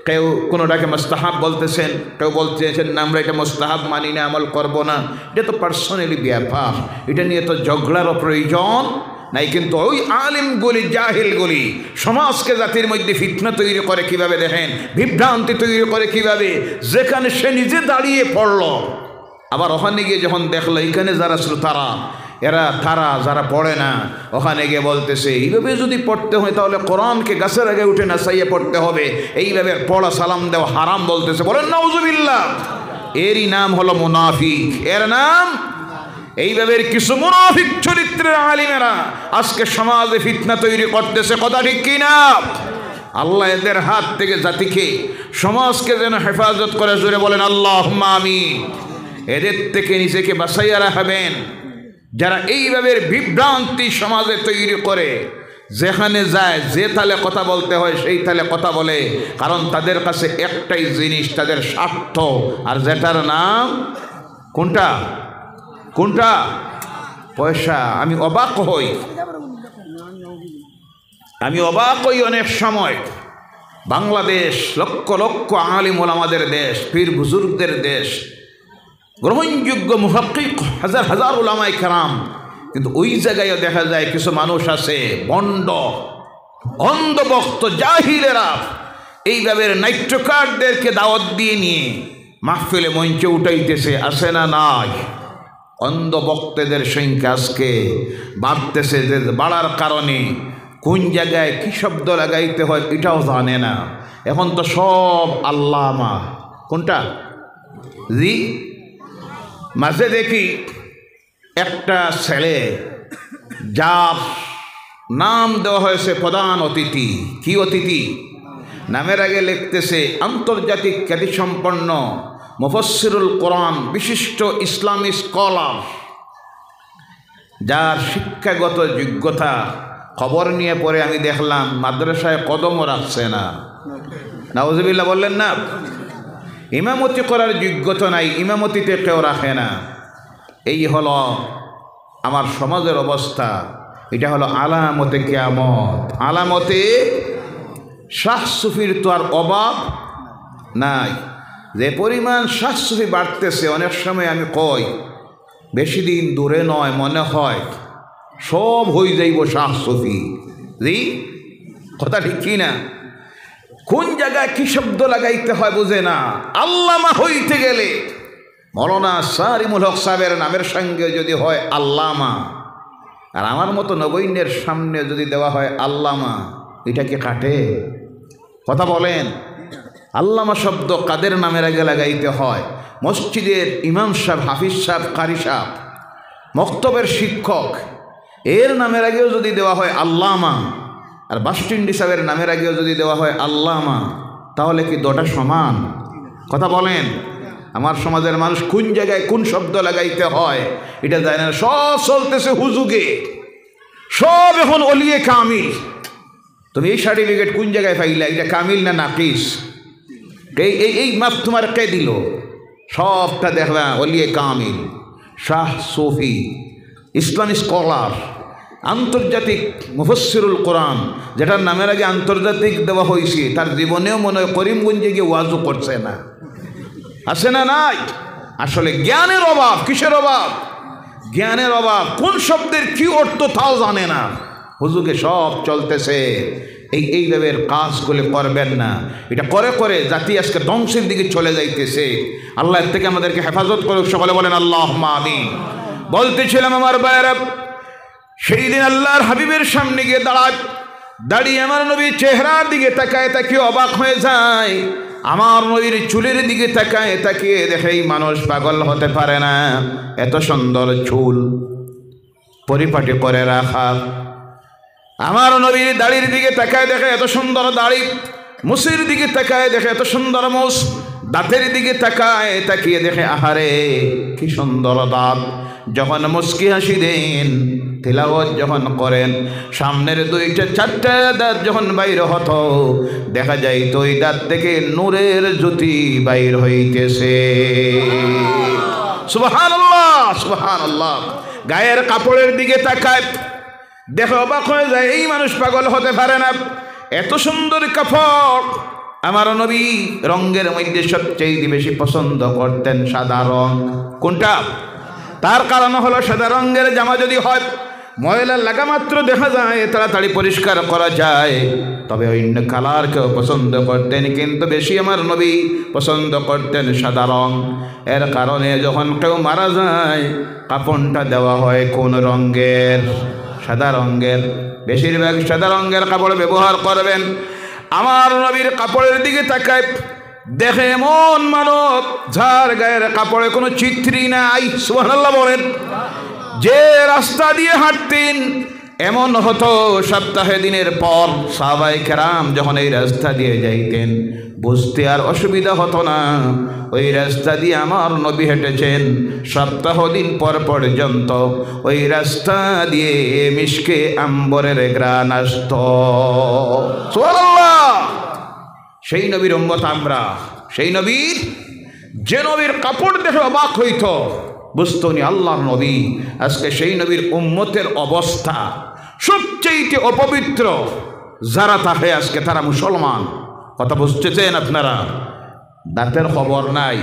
কেউ কোনোটাকে মুস্তাহাব বলতেছেন, কেউ বলতেছেন না আমরা এটা মুস্তাহাব মানি না, আমল করব না। এটা তো পার্সোনালি ব্যাপার, এটা নিয়ে তো ঝগড়ারও প্রয়োজন নাই। কিন্তু ওই আলিমগুলি, জাহিলগুলি সমাজকে, জাতির মধ্যে ফিতনা তৈরি করে কিভাবে দেখেন, বিভ্রান্তি তৈরি করে কিভাবে, যেখানে সে নিজে দাঁড়িয়ে পড়ল, আবার ওখানে গিয়ে যখন দেখলো এখানে যারা শ্রোতারা, তারা যারা পড়ে না, ওখানে গিয়ে বলতেছে এইভাবে যদি পড়তে হয় তাহলে কোরআনকে গাছের আগে উঠে না চাইয়ে পড়তে হবে, এইভাবে পড়া সালাম দেওয়া হারাম বলতেছে। বলেন নাউজুবিল্লাহ। এরই নাম হলো মুনাফিক, এর নাম। এইভাবে কিছু মুনাফিক চরিত্রের আলিমেরা আজকে সমাজে ফিতনা তৈরি করতেছে, কথা ঠিক কিনা? আল্লাহ এদের হাত থেকে জাতিকে, সমাজকে যেন হেফাজত করে, জোরে বলেন আল্লাহুম্মা আমিন। এদের থেকে নিজেকে বাঁচাইয়া রাখবেন যারা এইভাবে বিভ্রান্তি সমাজে তৈরি করে, যেখানে যায় যে তালে কথা বলতে হয় সেই তালে কথা বলে, কারণ তাদের কাছে একটাই জিনিস, তাদের স্বার্থ। আর যেটার নাম কোনটা? কোনটা? পয়সা। আমি অবাক হই অনেক সময়, বাংলাদেশ লক্ষ লক্ষ আলিম ওলামাদের দেশ, পীর বুজুর্গদের দেশ, গ্রহণযোগ্য মুহাক্কিক হাজার হাজার উলামায়ে কেরাম, কিন্তু ওই জায়গায় দেখা যায় কিছু মানুষ আছে বন্ড, অন্ধভক্ত, জাহিলেরা এইভাবে নাট্যকারদেরকে দাওয়াত দিয়ে নিয়ে মাহফিলে মঞ্চে উঠাইতেছে, আসে না? নাই। অন্ধভক্তদের সংখ্যা আজকে বাড়তেছে, যে বাড়ার কারণে কোন জায়গায় কী শব্দ লাগাইতে হয় এটাও জানে না। এখন তো সব আল্লামা। কোনটা? জি। মাঝে দেখি একটা ছেলে, যার নাম দেওয়া হয়েছে প্রধান অতিথি। কি অতিথি? নামের আগে লিখতেছে আন্তর্জাতিক খ্যাতিসম্পন্ন মুফাসসিরুল কোরআন, বিশিষ্ট ইসলামী স্কলার, যার শিক্ষাগত যোগ্যতা খবর নিয়ে পরে আমি দেখলাম মাদ্রাসায় কদমও রাখছে না। নাউজুবিল্লাহ বললেন না? ইমামতি করার যোগ্যতা নাই, ইমামতিতে কেউ রাখে না। এই হলো আমার সমাজের অবস্থা। এটা হলো আলামতে কিয়ামত। আলামতে শাহ সুফির তো আর অভাব নাই। যে পরিমাণ শাহ সুফি বাড়তেছে, অনেক সময় আমি কই বেশি দিন দূরে নয়, মনে হয় সব হয়ে যাইব শাহ সুফি। জি, কথা ঠিক কি না? কোন জায়গায় কি শব্দ লাগাইতে হয় বুঝে না। আল্লামা হইতে গেলে মৌলানা সারিমুল হক সাহেবের নামের সঙ্গে যদি হয় আল্লামা, আর আমার মতো নবীনের সামনে যদি দেওয়া হয় আল্লামা, এটা কি কাটে? কথা বলেন। আল্লামা শব্দ কাদের নামের আগে লাগাইতে হয়? মসজিদের ইমাম সাহেব, হাফিজ সাহেব, কারি সাহেব, মক্তবের শিক্ষক, এর নামের আগেও যদি দেওয়া হয় আল্লামা, আর বাসস্ট্যান্ড সাহেবের নামের আগেও যদি দেওয়া হয় আল্লামা, তাহলে কি দুটো সমান? কথা বলেন। আমার সমাজের মানুষ কোন জায়গায় কোন শব্দ লাগাইতে হয় এটা জানে না। সব চলতেছে হুজুগে, সব এখন অলিয়ে কামিল। তুমি এই সার্টিফিকেট কোন জায়গায় পাইলা? এটা কামিল না নাকিস? এই মাপ তোমার কে দিল? সবটা দেখবা অলিয়ে কামিল, শাহ সুফি, ইসলামী স্কলার, আন্তর্জাতিক মুফাসসিরুল কোরআন, যেটার নামের আগে আন্তর্জাতিক দেওয়া হয়েছে, তার জীবনেও মনে হয় করিমগঞ্জে গিয়ে ওয়াজও করছে না। আছে না? নাই। আসলে জ্ঞানের অভাব। কিসের অভাব? জ্ঞানের অভাব। কোন শব্দের কি অর্থ তাও জানে না। হুজুগে সব চলতেছে। এইভাবে কাজগুলি করবেন না। এটা করে করে জাতি আজকে ধ্বংসের দিকে চলে যাইতেছে। আল্লাহ এর থেকে আমাদেরকে হেফাজত করুক। সকলে বলেন আল্লাহুম্মা আমিন। বলতেছিলাম আমার ভাইয়েরা, সেই দিন আল্লাহর হাবিবের সামনে গিয়ে দাঁড়িয়ে আমার নবীর চেহারার দিকে তাকায় তাকিয়ে অবাক হয়ে যায়। আমার নবীর চুলের দিকে তাকায় তাকিয়ে দেখেই মানুষ পাগল হতে পারে না। এত সুন্দর চুল পরিপাটি করে রাখা। আমার নবীর দাড়ির দিকে তাকায় দেখে এত সুন্দর দাড়ি, মুসির দিকে তাকায় দেখে এত সুন্দর মুস, দাঁতের দিকে তাকায় তাকিয়ে দেখে আহারে কি সুন্দর দাঁত। যখন মুস্কি হাসি দেন তিলাওয়াত যখন করেন সামনের 2টা 4টা দাঁত যখন বাইর হতো দেখা যায় তো ওই দাঁত থেকে নূরের জ্যোতি বাইর হইতেছে। সুবহানাল্লাহ সুবহানাল্লাহ। গায়ের কাপড়ের দিকে তাকায় দেখে অবাক হয়ে যায়, এই মানুষ পাগল হতে পারে না, এত সুন্দর কাপড়। আমার নবী রঙের মধ্যে সবচেয়ে বেশি পছন্দ করতেন সাদা রং। কোনটা? তার কারণ হলো সাদা রঙের জামা যদি হয় ময়লা লাগা মাত্র দেখা যায়, তাড়াতাড়ি পরিষ্কার করা যায়। তবে অন্য কালারকেও পছন্দ করতেন, কিন্তু বেশি আমার নবী পছন্দ করতেন সাদা রং। এর কারণে যখন কেউ মারা যায় কাফনটা দেওয়া হয় কোন রঙের? সাদা রঙের। বেশিরভাগ সাদা রঙের কাপড় ব্যবহার করবেন। আমার নবীর কাপড়ের দিকে তাকায় দেখে এমন মানব যার গায়ের কাপড়ে কোনো চিত্রই নাই। সুবহানাল্লাহ বলেন। যে রাস্তা দিয়ে হাঁটতেন এমন হতো সপ্তাহে দিনের পর সাহাবায়ে কেরাম যখন এই রাস্তা দিয়ে যাইতেন বুঝতে আর অসুবিধা হতো না ওই রাস্তা দিয়ে আমার নবী হেঁটেছেন। সপ্তাহ দিন পর পর্যন্ত ওই রাস্তা দিয়ে মিশকে আম্বরের ঘ্রাণ আসত। সুবহানাল্লাহ। সেই নবীর উম্মত আমরা, সেই নবীর যে নবীর কাপড় দেখে অবাক হইত, বুঝতো নি আল্লাহর নবী। আজকে সেই নবীর উম্মতের অবস্থা সবচেয়ে অপবিত্র যারা থাকে আজকে তারা মুসলমান। কথা বুঝতেছেন আপনারা? দাঁতের খবর নাই,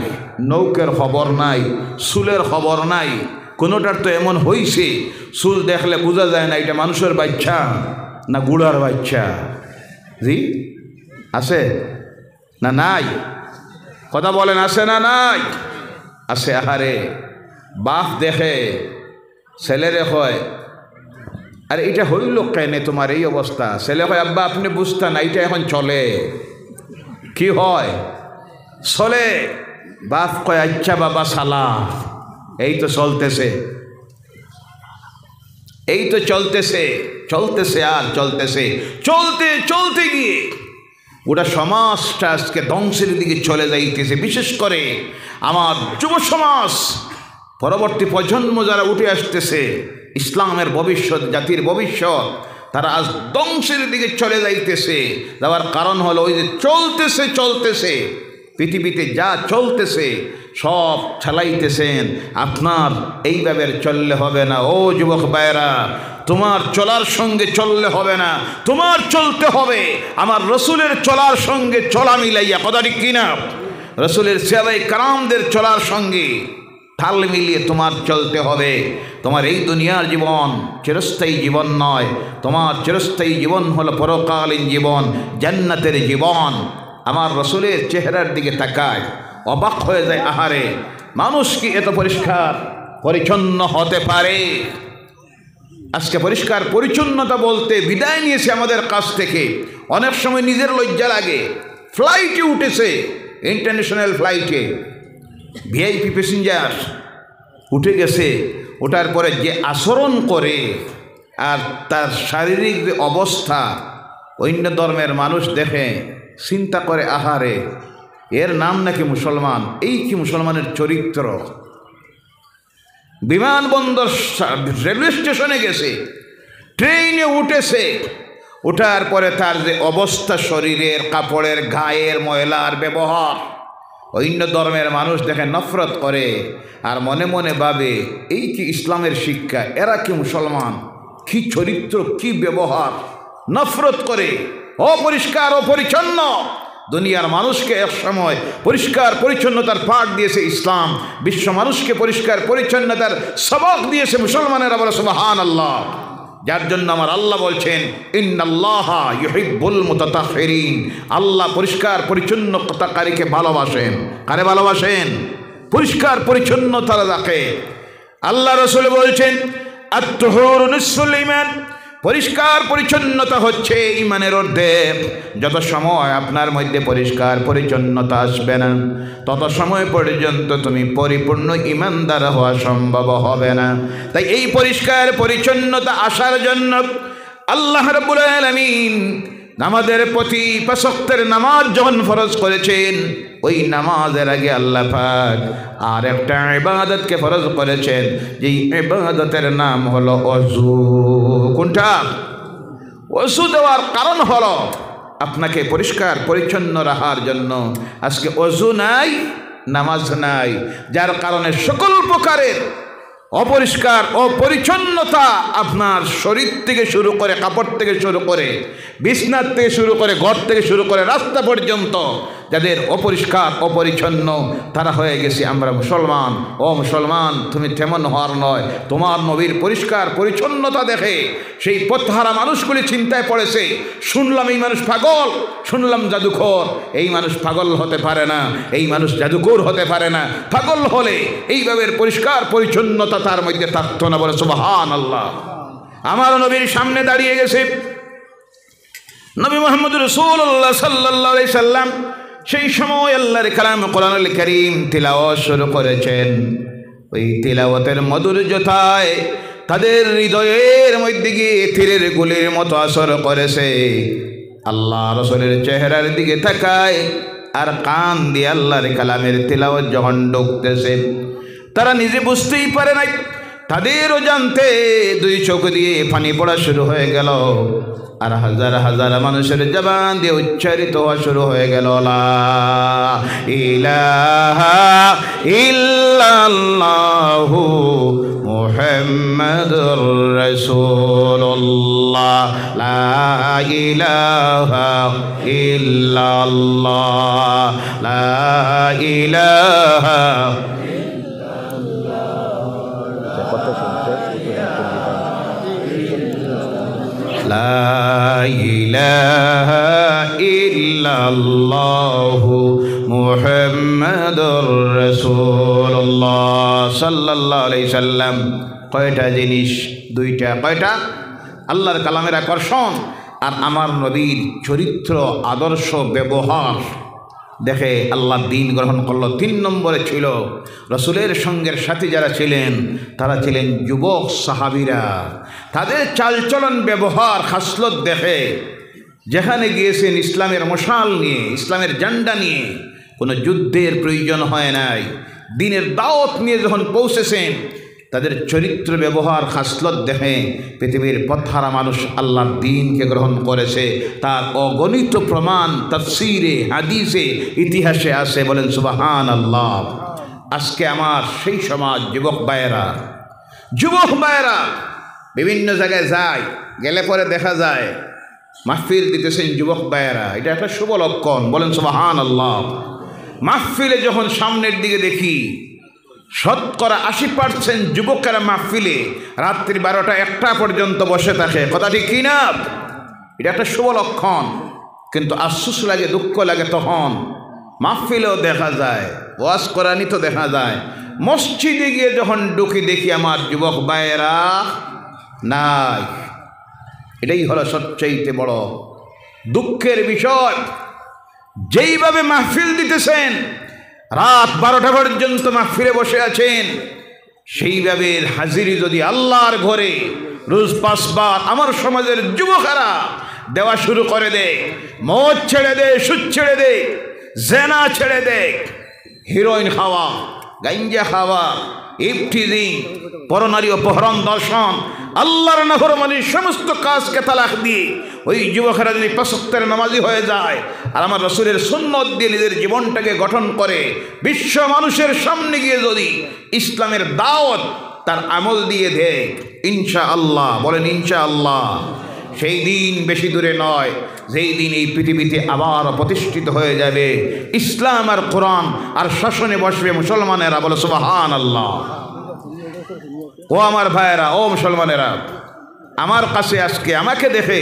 নৌকের খবর নাই, চুলের খবর নাই, কোনোটার তো এমন হইছে চুল দেখলে বোঝা যায় না এটা মানুষের বাচ্চা না গুড়ার বাচ্চা। জি আছে না নাই? কথা বলেন, আছে না নাই? আছে। আহারে বাপ দেখে ছেলেরে হয় আরে এটা হইল কেনে তোমার এই অবস্থা? ছেলে হয় আব্বা আপনি বুঝতেন না, এটা এখন চলে। কি হয়? চলে। বাপ কয় আচ্ছা বাবা সালা। এই তো চলতেছে, এই তো চলতেছে, চলতেছে আর চলতেছে। চলতে চলতে গিয়ে গোটা সমাজটা আজকে ধ্বংসের দিকে চলে যাইতেছে। বিশেষ করে আমার যুব সমাজ, পরবর্তী প্রজন্ম যারা উঠে আসতেছে, ইসলামের ভবিষ্যৎ, জাতির ভবিষ্যৎ, তারা আজ ধ্বংসের দিকে চলে যাইতেছে। যাওয়ার কারণ হলো ওই যে চলতেছে চলতেছে, পৃথিবীতে যা চলতেছে সব চালাইতেছেন। আপনার এইভাবে চললে হবে না। ও যুবক ভাইয়েরা, তোমার চলার সঙ্গে চললে হবে না, তোমার চলতে হবে আমার রসুলের চলার সঙ্গে চলা মিলাইয়া। কথা ঠিক কিনা? রসুলের সাহাবায়ে কেরামদের চলার সঙ্গে তাল মিলিয়ে তোমার চলতে হবে। তোমার এই দুনিয়ার জীবন চিরস্থায়ী জীবন নয়, তোমার চিরস্থায়ী জীবন হলো পরকালীন জীবন, জান্নাতের জীবন। আমার রসুলের চেহারার দিকে তাকায় অবাক হয়ে যায়, আহারে মানুষ কি এত পরিষ্কার পরিচ্ছন্ন হতে পারে? আজকে পরিষ্কার পরিচ্ছন্নতা বলতে বিদায় নিয়েছে আমাদের কাছ থেকে। অনেক সময় নিজের লজ্জা লাগে। ফ্লাইটে উঠেছে, ইন্টারন্যাশনাল ফ্লাইটে ভিআইপি প্যাসেঞ্জার উঠে গেছে, ওঠার পরে যে আচরণ করে আর তার শারীরিক যে অবস্থা অন্য ধর্মের মানুষ দেখে চিন্তা করে, আহারে এর নাম নাকি মুসলমান, এই কি মুসলমানের চরিত্র। বিমানবন্দর রেলওয়ে স্টেশনে গেছে, ট্রেনে উঠেছে, ওঠার পরে তার যে অবস্থা, শরীরের কাপড়ের গায়ের ময়লার ব্যবহার, অন্য ধর্মের মানুষ দেখে নফরত করে আর মনে মনে ভাবে এই কি ইসলামের শিক্ষা, এরা কি মুসলমান, কি চরিত্র, কি ব্যবহার। নফরত করে, অপরিষ্কার অপরিচ্ছন্ন। দুনিয়ার মানুষকে এক সময় পরিষ্কার পরিচ্ছন্নতার পাঠ দিয়েছে ইসলাম, বিশ্ব মানুষকে পরিষ্কার পরিচ্ছন্নতার সবক দিয়েছে মুসলমানেরা। বলে সুবহানাল্লাহ। যার জন্য আমার আল্লাহ বলছেন ইন্নাল্লাহা ইউহিব্বুল মুতাতাহহিরিন, আল্লাহ পরিষ্কার পরিচ্ছন্নতাকারীকে ভালোবাসেন। কারে ভালোবাসেন? পরিষ্কার পরিচ্ছন্নতা রাখে। আল্লাহ রাসূল বলছেন আত-তুহুরু নিসফুল ঈমান, পরিষ্কার পরিচ্ছন্নতা হচ্ছে ঈমানের অর্ধেক। যত সময় আপনার মধ্যে পরিষ্কার পরিচ্ছন্নতা আসবে না তত সময় পর্যন্ত তুমি পরিপূর্ণ ঈমানদার হওয়া সম্ভব হবে না। তাই এই পরিষ্কার পরিচ্ছন্নতা আসার জন্য আল্লাহ রাব্বুল আলামিন আমাদের প্রতি 5 ওয়াক্তের নামাজ যখন ফরজ করেছেন, ওই নামাজের আগে আল্লাহ পাক আর একটা ইবাদতকে ফরজ করেছেন, যেই ইবাদতের নাম হলো ওযু। কোনটা? ওযু দেওয়ার কারণ হলো আপনাকে পরিষ্কার পরিচ্ছন্ন রাখার জন্য। আজকে ওযু নাই, নামাজ নাই, যার কারণে সকল প্রকারের অপরিষ্কার অপরিচ্ছন্নতা আপনার শরীর থেকে শুরু করে, কাপড় থেকে শুরু করে, বিছনার থেকে শুরু করে, ঘর থেকে শুরু করে, রাস্তা পর্যন্ত যাদের অপরিষ্কার অপরিচ্ছন্ন, তারা হয়ে গেছে আমরা মুসলমান। ও মুসলমান, তুমি তেমন হওয়ার নয়। তোমার নবীর পরিষ্কার পরিচ্ছন্নতা দেখে সেই পথহারা মানুষগুলি চিন্তায় পড়েছে, শুনলাম এই মানুষ পাগল, শুনলাম জাদুঘর। এই মানুষ পাগল হতে পারে না, এই মানুষ জাদুঘর হতে পারে না। পাগল হলে এইভাবে পরিষ্কার পরিচ্ছন্নতা তার মধ্যে থাকতো না। বলে সুবহানাল্লাহ। আমার নবীর সামনে দাঁড়িয়ে গেছে নবী মুহাম্মদ রাসূলুল্লাহ সাল্লাল্লাহু আলাইহি সাল্লাম। সেই সময় আল্লাহর কালাম কোরআনুল কারীম তিলাওয়াত শুরু করেছেন। ওই তিলাওয়াতের মধুরতায় তাদের হৃদয়ের মধ্যে গিয়ে তীরের গুলির মতো আসর করেছে। আল্লাহ রাসূলের চেহারার দিকে তাকায় আর কান দিয়ে আল্লাহর কালামের তিলাওয়াত যখন ঢুকতেছে, তারা নিজে বুঝতেই পারে নাই, তাদেরও জানতে 2 চোখ দিয়ে পানি পড়া শুরু হয়ে গেল। আর হাজার হাজার মানুষের জবান দিয়ে উচ্চারিত হওয়া শুরু হয়ে গেল, লা ইলাহা ইল্লাল্লাহু মুহাম্মাদুর রাসূলুল্লাহ, লা ইলাহা ইল্লাল্লাহ, লা ইলাহা। লা ইলাহা ইল্লাল্লাহু মুহাম্মাদুর রাসূলুল্লাহ সাল্লাল্লাহু আলাইহি সাল্লাম। কয়টা জিনিস? 2টা। কয়টা? আল্লাহর কালামের আকর্ষণ আর আমার নবীর চরিত্র, আদর্শ, ব্যবহার দেখে আল্লাহ দিন গ্রহণ করলো। 3 নম্বরে ছিল রসুলের সঙ্গের সাথী যারা ছিলেন, তারা ছিলেন যুবক সাহাবীরা। তাদের চালচলন, ব্যবহার, খাসলত দেখে যেখানে গিয়েছেন ইসলামের মশাল নিয়ে, ইসলামের ঝান্ডা নিয়ে, কোনো যুদ্ধের প্রয়োজন হয় নাই। দিনের দাওয়াত নিয়ে যখন পৌঁছেছেন, তাদের চরিত্র, ব্যবহার, খাসলত দেখে পৃথিবীর পথহারা মানুষ আল্লাহর দ্বীনকে গ্রহণ করেছে। তার অগণিত প্রমাণ তাফসীরে, হাদিসে, ইতিহাসে আছে। বলেন সুবহানাল্লাহ। আজকে আমার সেই সমাজ যুবক ভাইয়েরা বিভিন্ন জায়গায় যায়, গেলে পরে দেখা যায় মাহফিল দিতেছেন যুবক ভাইয়েরা। এটা একটা শুভ লক্ষণ। বলেন সুবহানাল্লাহ। মাহফিলে যখন সামনের দিকে দেখি, 80% যুবকেরা মাহফিলে রাত্রি 12টা 1টা পর্যন্ত বসে থাকে। কথা ঠিক কি না? এটা একটা শুভ লক্ষণ। কিন্তু আফসোস লাগে, দুঃখ লাগে, তখন মাহফিলেও দেখা যায়, ওয়াজ কোরআনই তো দেখা যায়, মসজিদে গিয়ে যখন ঢুকি দেখি আমার যুবক ভাইয়েরা নাই। এটাই হলো সবচেয়ে বড় দুঃখের বিষয়। যেইভাবে মাহফিল দিতেছেন, রাত 12টা পর্যন্ত মাহফিলে বসে আছেন, সেইভাবে হাজিরি যদি আল্লাহর ঘরে রোজ 5 বার আমার সমাজের যুবকেরা দেওয়া শুরু করে দেয়, মদ ছেড়ে দেয়, সুদ ছেড়ে দেয়, জেনা ছেড়ে দেয়, হিরোইন খাওয়া, গাঞ্জা খাওয়া, ইফটিজিং, পরনারী অপহরণ, দর্শন, আল্লাহর নাফরমানির সমস্ত কাজকে তালাক দিয়ে ওই যুবকেরা যদি 5 ওয়াক্তের নামাজি হয়ে যায় আর আমার রাসূলের সুন্নত দিয়ে নিজের জীবনটাকে গঠন করে বিশ্ব মানুষের সামনে গিয়ে যদি ইসলামের দাওয়াত তার আমল দিয়ে দেয়, ইনশাআল্লাহ, বলেন ইনশাআল্লাহ, সেই দিন বেশি দূরে নয় যেই দিন এই পৃথিবীতে আবার প্রতিষ্ঠিত হয়ে যাবে ইসলাম আর কোরআন, আর শাসনে বসবে মুসলমানেরা। বলে সুবহানাল্লাহ। ও আমার ভাইয়েরা, ও মুসলমানেরা, আমার কাছে আজকে আমাকে দেখে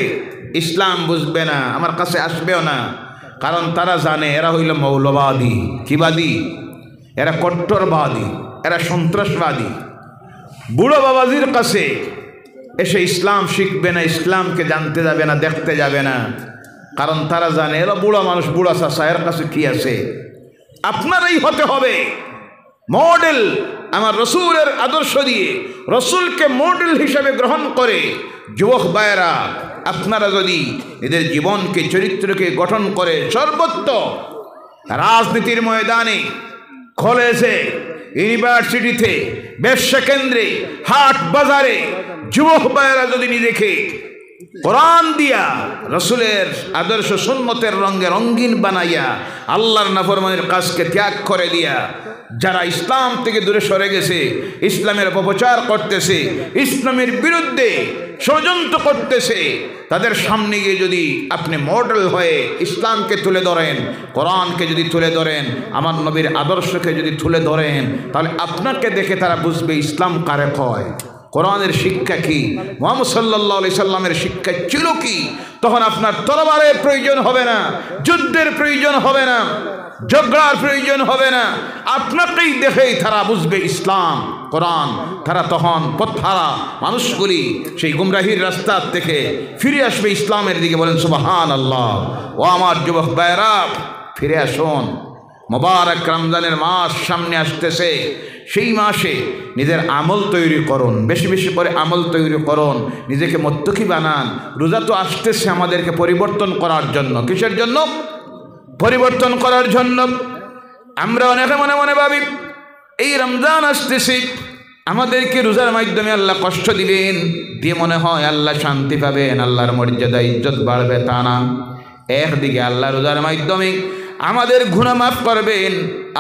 ইসলাম বুঝবে না, আমার কাছে আসবেও না। কারণ তারা জানে এরা হইল মৌলবাদী। কিবাদী? এরা কট্টরবাদী, এরা সন্ত্রাসবাদী। বুড়ো বাবাজির কাছে এসে ইসলাম শিখবে না, ইসলামকে জানতে যাবে না, দেখতে যাবে না। কারণ তারা জানে এরা বুড়া মানুষ, বুড়া চাষা, এর কাছে কি আছে। আপনারাই হতে হবে মডেল, আমার রসুলের আদর্শ দিয়ে রসুলকে মডেল হিসাবে গ্রহণ করে যুবক ভাইয়েরা আপনারা যদি এদের জীবনকে চরিত্রকে গঠন করে সর্বত্র রাজনীতির ময়দানে কলেজে ইউনিভার্সিটিতে ব্যবসা কেন্দ্রে হাট বাজারে যুবক ভাইয়েরা যদি নিজেকে কোরআন দিয়া রসুলের আদর্শ সুন্নতের রঙে রঙিন বানাইয়া আল্লাহর নাফরমানির কাজকে ত্যাগ করে দিয়া যারা ইসলাম থেকে দূরে সরে গেছে, ইসলামের অপপ্রচার করতেছে, ইসলামের বিরুদ্ধে ষড়যন্ত্র করতেছে, তাদের সামনে গিয়ে যদি আপনি মডেল হয়ে ইসলামকে তুলে ধরেন, কোরআনকে যদি তুলে ধরেন, আমার নবীর আদর্শকে যদি তুলে ধরেন, তাহলে আপনাকে দেখে তারা বুঝবে ইসলাম কারে কয়, কোরআনের শিক্ষা কি, মুহাম্মদ সাল্লাল্লাহু আলাইহি সাল্লামের শিক্ষা ছিল কি। তখন আপনার তরবারের প্রয়োজন হবে না, যুদ্ধের প্রয়োজন হবে না, ঝগড়ার প্রয়োজন হবে না, আপনাকেই দেখেই তারা বুঝবে ইসলাম কোরআন। তারা তখন পথহারা মানুষগুলি সেই গুমরাহির রাস্তা থেকে ফিরে আসবে ইসলামের দিকে। বলেন সুবহানাল্লাহ। ও আমার যুবক ভাইরা, ফিরে আসুন। মোবারক রমজানের মাস সামনে আসতেছে, সেই মাসে নিজের আমল তৈরি করুন, বেশি বেশি করে আমল তৈরি করুন, নিজেকে মুত্তাকি বানান। রোজা তো আসতেছে আমাদেরকে পরিবর্তন করার জন্য। কিসের জন্য? পরিবর্তন করার জন্য। আমরা অনেকে মনে মনে ভাবি এই রমজান আসতেছে, আমাদেরকে রোজার মাধ্যমে আল্লাহ কষ্ট দিবেন, দিয়ে মনে হয় আল্লাহ শান্তি পাবেন, আল্লাহর মর্যাদা ইজ্জত বাড়বে। তা না, একদিকে আল্লাহ রোজার মাধ্যমে আমাদের গুনাহ মাফ করবেন,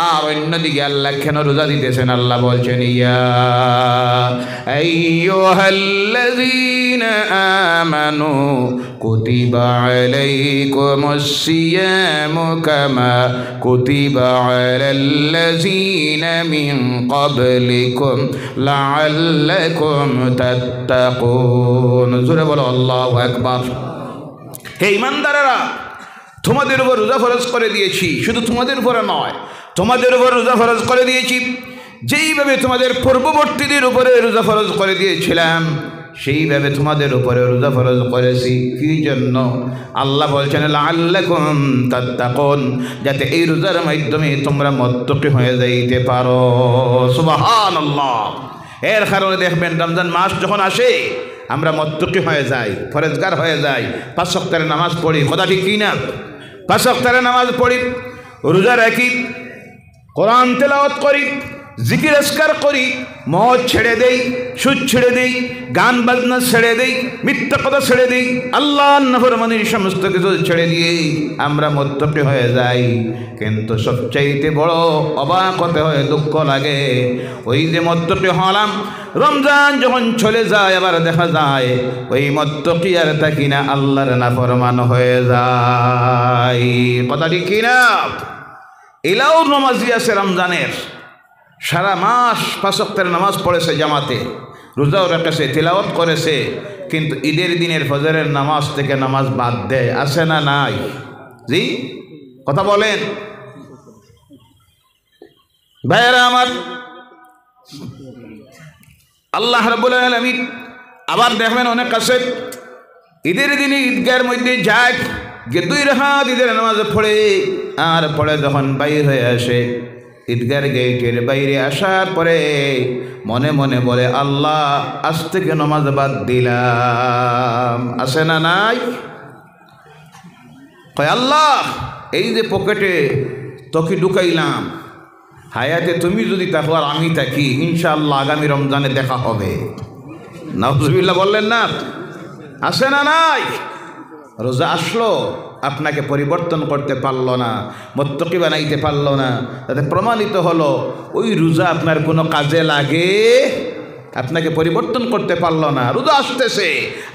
আর অন্যদিকে আল্লাহ কেন রোজা দিতেছেন? আল্লাহ বলছেন, ইয়া আইয়ুহাল্লাযীনা আমানু কুতিবা আলাইকুমুস সিয়ামু কামা কুতিবা আলাল্লাযীনা মিন ক্বাবলিকুম লাআল্লাকুম তাত্তাকুন। জোরে বলো আল্লাহু আকবার। হে ঈমানদারেরা, তোমাদের উপর রোজা ফরজ করে দিয়েছি। শুধু তোমাদের উপরে নয়, তোমাদের উপর রোজা ফরজ করে দিয়েছি যেইভাবে তোমাদের পূর্ববর্তীদের উপরে রোজা ফরজ করে দিয়েছিলাম, সেইভাবে তোমাদের উপরে রোজা ফরজ করেছি। কি জন্য? আল্লাহ বলছেন লাআল্লাকুম তাত্তাকুন, যাতে এই রোজার মাধ্যমে তোমরা মুত্তাকি হয়ে যাইতে পারো। সুবহানাল্লাহ। এর কারণে দেখবেন রমজান মাস যখন আসে আমরা মুত্তাকি হয়ে যাই, ফরজগার হয়ে যাই, 5 ওয়াক্তের নামাজ পড়ি। কথা ঠিক কি না? 5 ওয়াক্তের নামাজ পড়ি, রোজা রাখি, কোরআন তেলাওয়াত করি, জিকির আজকার করি, মদ ছেড়ে দেই, সুদ ছেড়ে দেই, গান বাজনা ছেড়ে দেই, মিথ্যা কথা ছেড়ে দেই, আল্লাহর নাফরমানির সমস্ত কিছু ছেড়ে দিয়ে আমরা মুত্তাকি হয়ে যাই। কিন্তু সবচাইতে বড় অবাক হতে হয়, দুঃখ লাগে, ওই যে মুত্তাকি হলাম, রমজান যখন চলে যায় আবার দেখা যায় ওই মুত্তাকি আর থাকি না, আল্লাহর নাফরমান হয়ে যায়। কথা ঠিক কি না? এলাও নামাজি আছে রমজানের, সারা মাস 5 ওয়াক্তের নামাজ পড়েছে জামাতে, রোজাও রেখেছে, তিলাওয়াত করেছে, কিন্তু ঈদের দিনের ফজরের নামাজ থেকে নামাজ বাদ দেয়। আছে না নাই? জি, কথা বলেন ভাইয়েরা আমার। আল্লাহ রাব্বুল আলামিন আবার দেখবেন অনেক কাছে ঈদের দিনে ঈদগাহের মধ্যে যায়, গিয়ে 2 রাকাত ঈদের নামাজ পড়ে, আর পড়ে যখন বাইর হয়ে আসে, ঈদগাহের গেটের বাইরে আসার পরে মনে মনে বলে, আল্লাহ আজ থেকে নামাজ বাদ দিলাম। আছে না নাই? কয় আল্লাহ এই যে পকেটে তোকে ঢুকাইলাম, হায়াতে তুমি যদি থাকো আর আমি থাকি, ইনশাআল্লাহ আগামী রমজানে দেখা হবে। নাউজুবিল্লাহ বললেন না? আছে না নাই? রোজা আসলো, আপনাকে পরিবর্তন করতে পারলো না, মুত্তাকি বানাইতে পারলো না, তাতে প্রমাণিত হলো ওই রোজা আপনার কোনো কাজে লাগে, আপনাকে পরিবর্তন করতে পারলো না। রোজা আসতেছে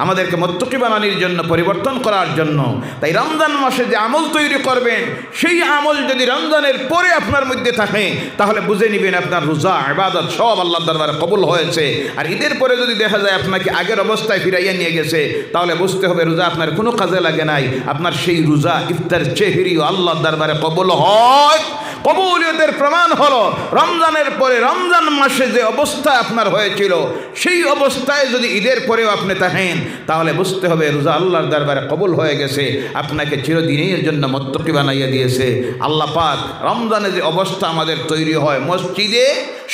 আমাদেরকে মুত্তাকি বানানোর জন্য, পরিবর্তন করার জন্য। তাই রমজান মাসে যে আমল তৈরি করবেন, সেই আমল যদি রমজানের পরে আপনার মধ্যে থাকে, তাহলে বুঝে নেবেন আপনার রোজা ইবাদত সব আল্লাহর দরবারে কবুল হয়েছে। আর ঈদের পরে যদি দেখা যায় আপনাকে আগের অবস্থায় ফিরাইয়া নিয়ে গেছে, তাহলে বুঝতে হবে রোজা আপনার কোনো কাজে লাগে নাই। আপনার সেই রোজা ইফতার চেহরিও আল্লাহর দরবারে কবুল হয়, কবুলিয়তের প্রমাণ হলো রমজানের পরে রমজান মাসে যে অবস্থা আপনার হয়েছিল সেই অবস্থায় যদি ঈদের পরেও আপনি থাকেন তাহলে বুঝতে হবে রোজা আল্লাহর দরবারে কবুল হয়ে গেছে, আপনাকে চিরদিনের জন্য মুত্তাকি বানাইয়া দিয়েছে আল্লাহ পাক। রমজানে যে অবস্থা আমাদের তৈরি হয় মসজিদে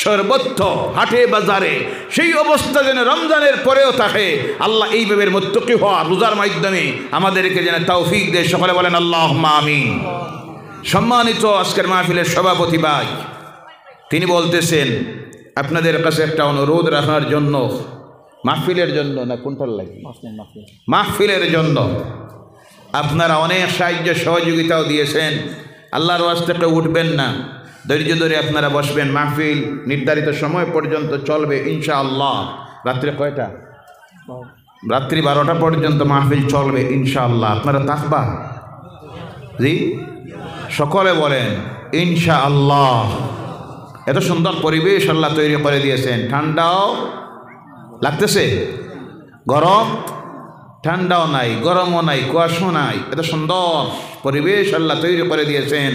সর্বত্র হাটে বাজারে, সেই অবস্থা যেন রমজানের পরেও থাকে। আল্লাহ এইভাবে মুত্তাকি হওয়া রোজার মাধ্যমে আমাদেরকে যেন তৌফিক দেয়। সকলে বলেন আল্লাহুম্মা আমিন। সম্মানিত আজকের মাহফিলের সভাপতি ভাই, তিনি বলতেছেন আপনাদের কাছে একটা অনুরোধ রাখার জন্য, মাহফিলের জন্য না কোনটার লাগে, মাহফিলের জন্য আপনারা অনেক সাহায্য সহযোগিতাও দিয়েছেন। আল্লাহর ওয়াস্তে কেউ উঠবেন না, ধৈর্য ধরে আপনারা বসবেন। মাহফিল নির্ধারিত সময় পর্যন্ত চলবে ইনশাআল্লাহ। রাত্রে কয়টা? রাত্রি 12টা পর্যন্ত মাহফিল চলবে ইনশাআল্লাহ। আপনারা থাকবা? জি, সকলে বলেন ইনশাআল্লাহ। এত সুন্দর পরিবেশ আল্লাহ তৈরি করে দিয়েছেন, ঠান্ডাও লাগতেছে, গরম ঠান্ডাও নাই, গরমও নাই, কুয়াশাও নাই, এত সুন্দর পরিবেশ আল্লাহ তৈরি করে দিয়েছেন।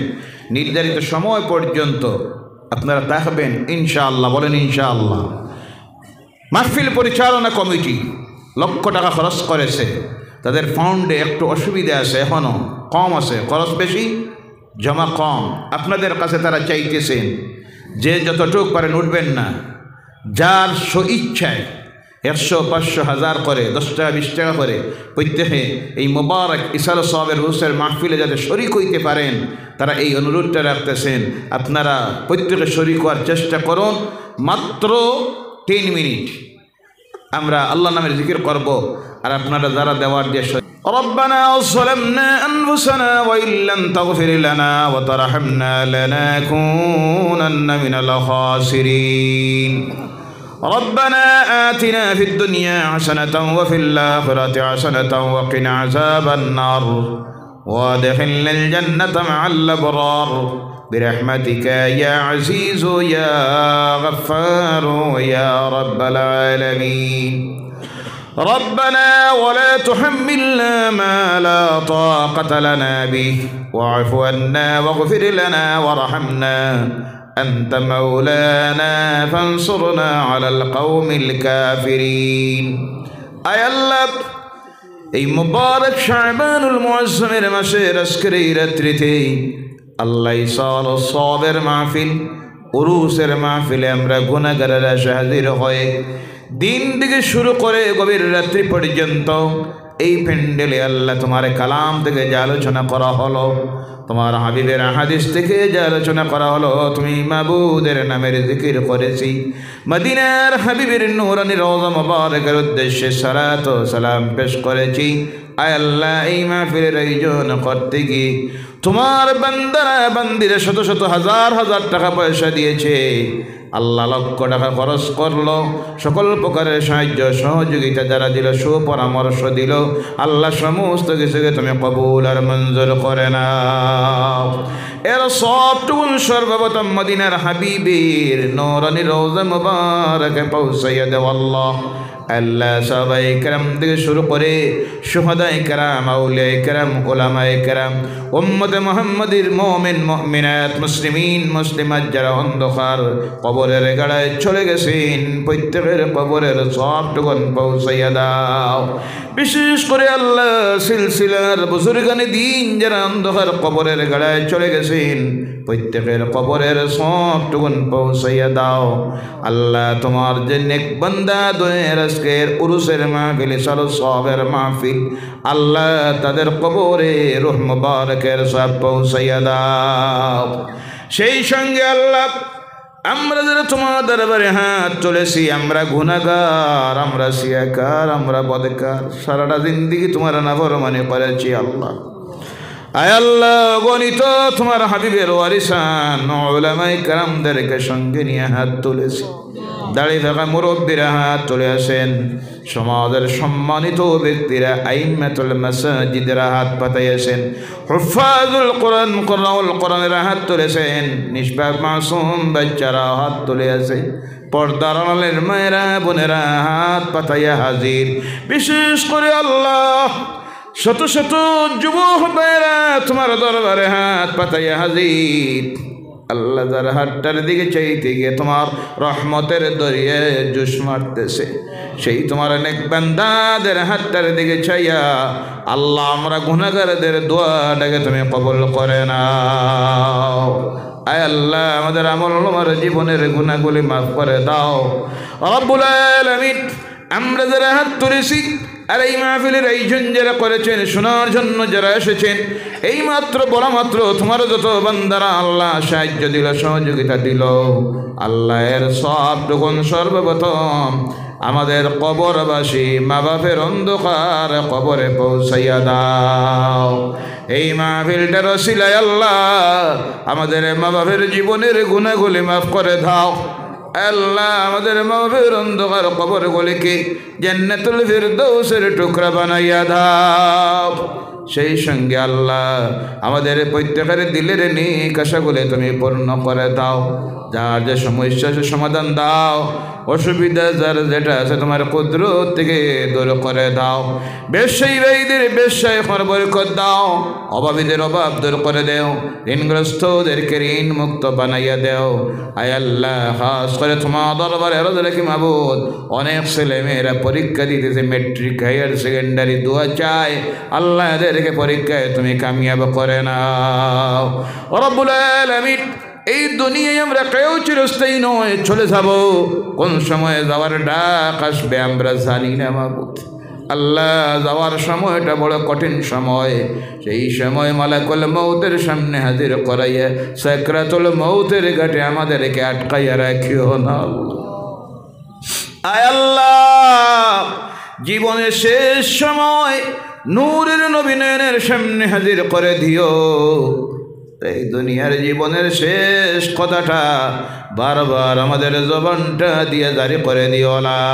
নির্ধারিত সময় পর্যন্ত আপনারা থাকবেন ইনশাআল্লাহ। বলেন ইনশাআল্লাহ। মাহফিল পরিচালনা কমিটি লক্ষ টাকা খরচ করেছে, তাদের ফান্ডে একটু অসুবিধা আছে, এখনও কম আছে, খরচ বেশি জমা কম। আপনাদের কাছে তারা চাইতেছেন যে যতটুক পারেন উঠবেন না, যার স্বইচ্ছায় 100, 500, 1000 করে 10 টাকা 20 টাকা করে প্রত্যেকে এই মোবারক ইসাল সাহেবের রুসের মাহফিলে যাতে শরিক হইতে পারেন তারা এই অনুরোধটা রাখতেছেন। আপনারা প্রত্যেকে শরিক হওয়ার চেষ্টা করুন। মাত্র 3 মিনিট আমরা আল্লাহ নামের জিকির করব, আর আপনারা যারা দেওয়ার যে ربنا ظلمنا أنفسنا وإن لم تغفر لنا وترحمنا لنكونن من الخاسرين ربنا آتنا في الدنيا حسنة وفي الآخرة حسنة وقنا عذاب النار وادخلنا الجنة مع الأبرار برحمتك يا عزيز يا غفار يا رب العالمين ربنا ولا تحملنا ما لا طاقة لنا به واعف عنا واغفر لنا وارحمنا أنت مولانا فانصرنا على القوم الكافرين أي الله এই মুবারক শাবানুল মুআজ্জমের মাসের আজকের এই রাত্রিতে আল্লাহ ইসাল সাবের মাহফিল উরুসের মাহফিলে আমরা গুনাহগারেরা হাজির হয়ে দিন থেকে শুরু করে গভীর রাত্রি পর্যন্ত এই প্যান্ডেলে আল্লাহ তোমার কালাম থেকে যে আলোচনা করা হলো, তোমার হাবিবের হাদিস থেকে যে আলোচনা করা হলো, তুমি মাবুদের নামের জিকির করেছি, মদিনার হাবিবের নূরানি রওজা মুবারকের উদ্দেশ্যে সালাত ও সালাম পেশ করেছি। আয় আল্লাহ, এই মাহফিলের আয়োজন করতে গিয়ে তোমার বান্দারা বান্দিরা শত শত হাজার হাজার টাকা পয়সা দিয়েছে। আল্লাহ লক্ষ টাকা খরচ করলো, সকল প্রকারের সাহায্য সহযোগিতা যারা দিল, সুপরামর্শ দিল, আল্লাহ সমস্ত কিছুকে তুমি কবুল আর মঞ্জুর করে নাও। এর সবটুকু সর্বপ্রথম মদিনার হাবিবের নূরানি রওজা মুবারকে পৌঁছাইয়া দেও আল্লাহ। আল্লাহ সাহাবায়ে কেরাম থেকে শুরু করে শুহাদায়ে কেরাম, আউলিয়ায়ে কেরাম, উলামায়ে কেরাম, উম্মতে মুহাম্মাদির মুমিন মুমিনাত, মুসলিমিন মুসলিমাত যারা অন্ধকার কবরের গাড়ায় চলে গেছেন, প্রত্যেকের কবরের সবটুকু পৌঁছাইয়া দাও। বিশেষ করে আল্লাহ সিলসিলার বুজুর্গানে দিন যারা অন্ধকার কবরের গাড়ায় চলে গেছেন, প্রত্যেকের কবরের সবটুকু পৌঁছাইয়া দাও। আল্লাহ তোমার যে নেক বান্দা দয়ের আজকের উরুসের মাহফিল ইসাল সাহেবের মাহফিল, আল্লাহ তাদের কবরে রূহ মুবারকের সব পৌঁছাইয়া দাও। সেই সঙ্গে আল্লাহ আমরা যারা তোমার দরবারে হাত তুলেছি, আমরা গুনাহগার, আমরা সিয়াকার, আমরা বদকার, সারাটা জিন্দেগি তোমার নাফরমানি করেছি আল্লাহ। আয় আল্লাহ, গণিত তোমার হাবিবের ওয়ারিসান উলামায়ে কেরামদেরকে সঙ্গে নিয়ে হাত তুলেছি, দাঁড়িয়ে থাকা মুরব্বীরা হাত তুলে আসেন, সমাজের সম্মানিত ব্যক্তিরা আইম্মাতুল মাসাজিদরা হাত পাতাইয়াছেন, হুফাজুল কোরআন কোরআনুল কোরআনের হাত তুলেছেন, নিষ্পাক মাসুম বাচ্চারা হাত তুলে আছে, পর্দার আড়ালের মায়েরা বোনেরা হাত পাতাইয়া হাজির। বিশেষ করে আল্লাহ শত শত যুবক ভাইরা তোমার দরবারে হাত পাতাইয়া হাজির। আল্লাহ যার হাতটার দিকে চাইতে গিয়ে তোমার রহমতের দরিয়ায় জোশ মারতেছে, সেই তোমার অনেক বান্দাদের হাতটার দিকে চাইয়া আল্লাহ আমরা গুনাহগারদের দোয়াটাকে তুমি কবুল করে নাও। আয় আল্লাহ আমাদের আমল আমার জীবনের গুনাহগুলি মাফ করে দাও রব্বুল আলামিন। আমরা যারা হাত তুলেছি আর এই মাহফিলের আয়োজন যারা করেছেন, শোনার জন্য যারা এসেছেন, এই মাত্র বলা মাত্র তোমার যত বান্দারা আল্লাহ সাহায্য দিল, সহযোগিতা দিল, আল্লাহ এর সবটুকুন সর্বপ্রথম আমাদের কবরবাসী মা বাপের অন্ধকার কবরে পৌঁছাইয়া দাও। এই মাহফিলটার ওসিলায় আল্লাহ আমাদের মা বাপের জীবনের গুনাহগুলি মাফ করে দাও। আল্লাহ আমাদের মা বাপের অন্ধকার কবরগুলিকে জান্নাতুল ফিরদৌসের টুকরা বানাইয়া দাও। সেই সঙ্গে আল্লাহ আমাদের প্রত্যেকের দিলের নেক আশাগুলি তুমি পূর্ণ করে দাও। যার যে সমস্যা সে সমাধান দাও, অসুবিধা যার যেটা আছে তোমার কুদরত থেকে দূর করে দাও। ব্যবসায়ী ভাইদের ব্যবসায় বরকত দাও, অভাবীদের অভাব দূর করে দেও, ঋণগ্রস্তদেরকে ঋণ মুক্ত বানাইয়া দেও। আয় আল্লাহ খাস করে তোমার দরবারে আরজ রাখি মাবুদ, অনেক ছেলে মেয়েরা পরীক্ষা দিতেছে, মেট্রিক হায়ার সেকেন্ডারি, দোয়া চায় আল্লাহ এদেরকে পরীক্ষায় তুমি কামিয়াব করে নাও রব্বুল আলামিন। এই দুনিয়ায় আমরা কেউ চিরস্থায়ী নয়, চলে যাব, কোন সময় যাওয়ার ডাক আসবে আমরা জানি না মাবুদ। আল্লাহ যাওয়ার সময়টা বড় কঠিন সময়, সেই সময় মালাকুল মউতের সামনে হাজির করাইয়া সাকরাতুল মউতের ঘাটে আমাদেরকে আটকাইয়া রাখিও না। আয় আল্লাহ জীবনের শেষ সময় নূরের নবী নয়নের সামনে হাজির করে দিও। এই দুনিয়ার জীবনের শেষ কথাটা বারবার আমাদের জবানটা দিয়ে জারি করে দিও লা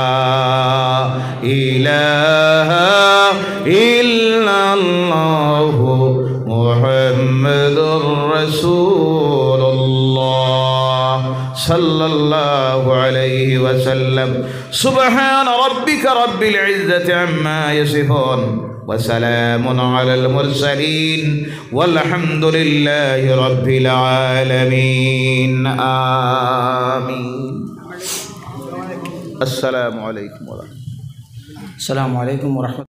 ইলাহা ইল্লাল্লাহু মুহাম্মাদুর রাসূলুল্লাহ সাল্লাল্লাহু আলাইহি ওয়াসাল্লাম। সুবহান রাব্বিকা রাব্বিল ইজ্জাতি আম্মা ইয়াসিফুন وسلام على المرسلين والحمد لله رب العالمين آمين. السلام عليكم ورحمة الله. السلام عليكم ورحمة الله.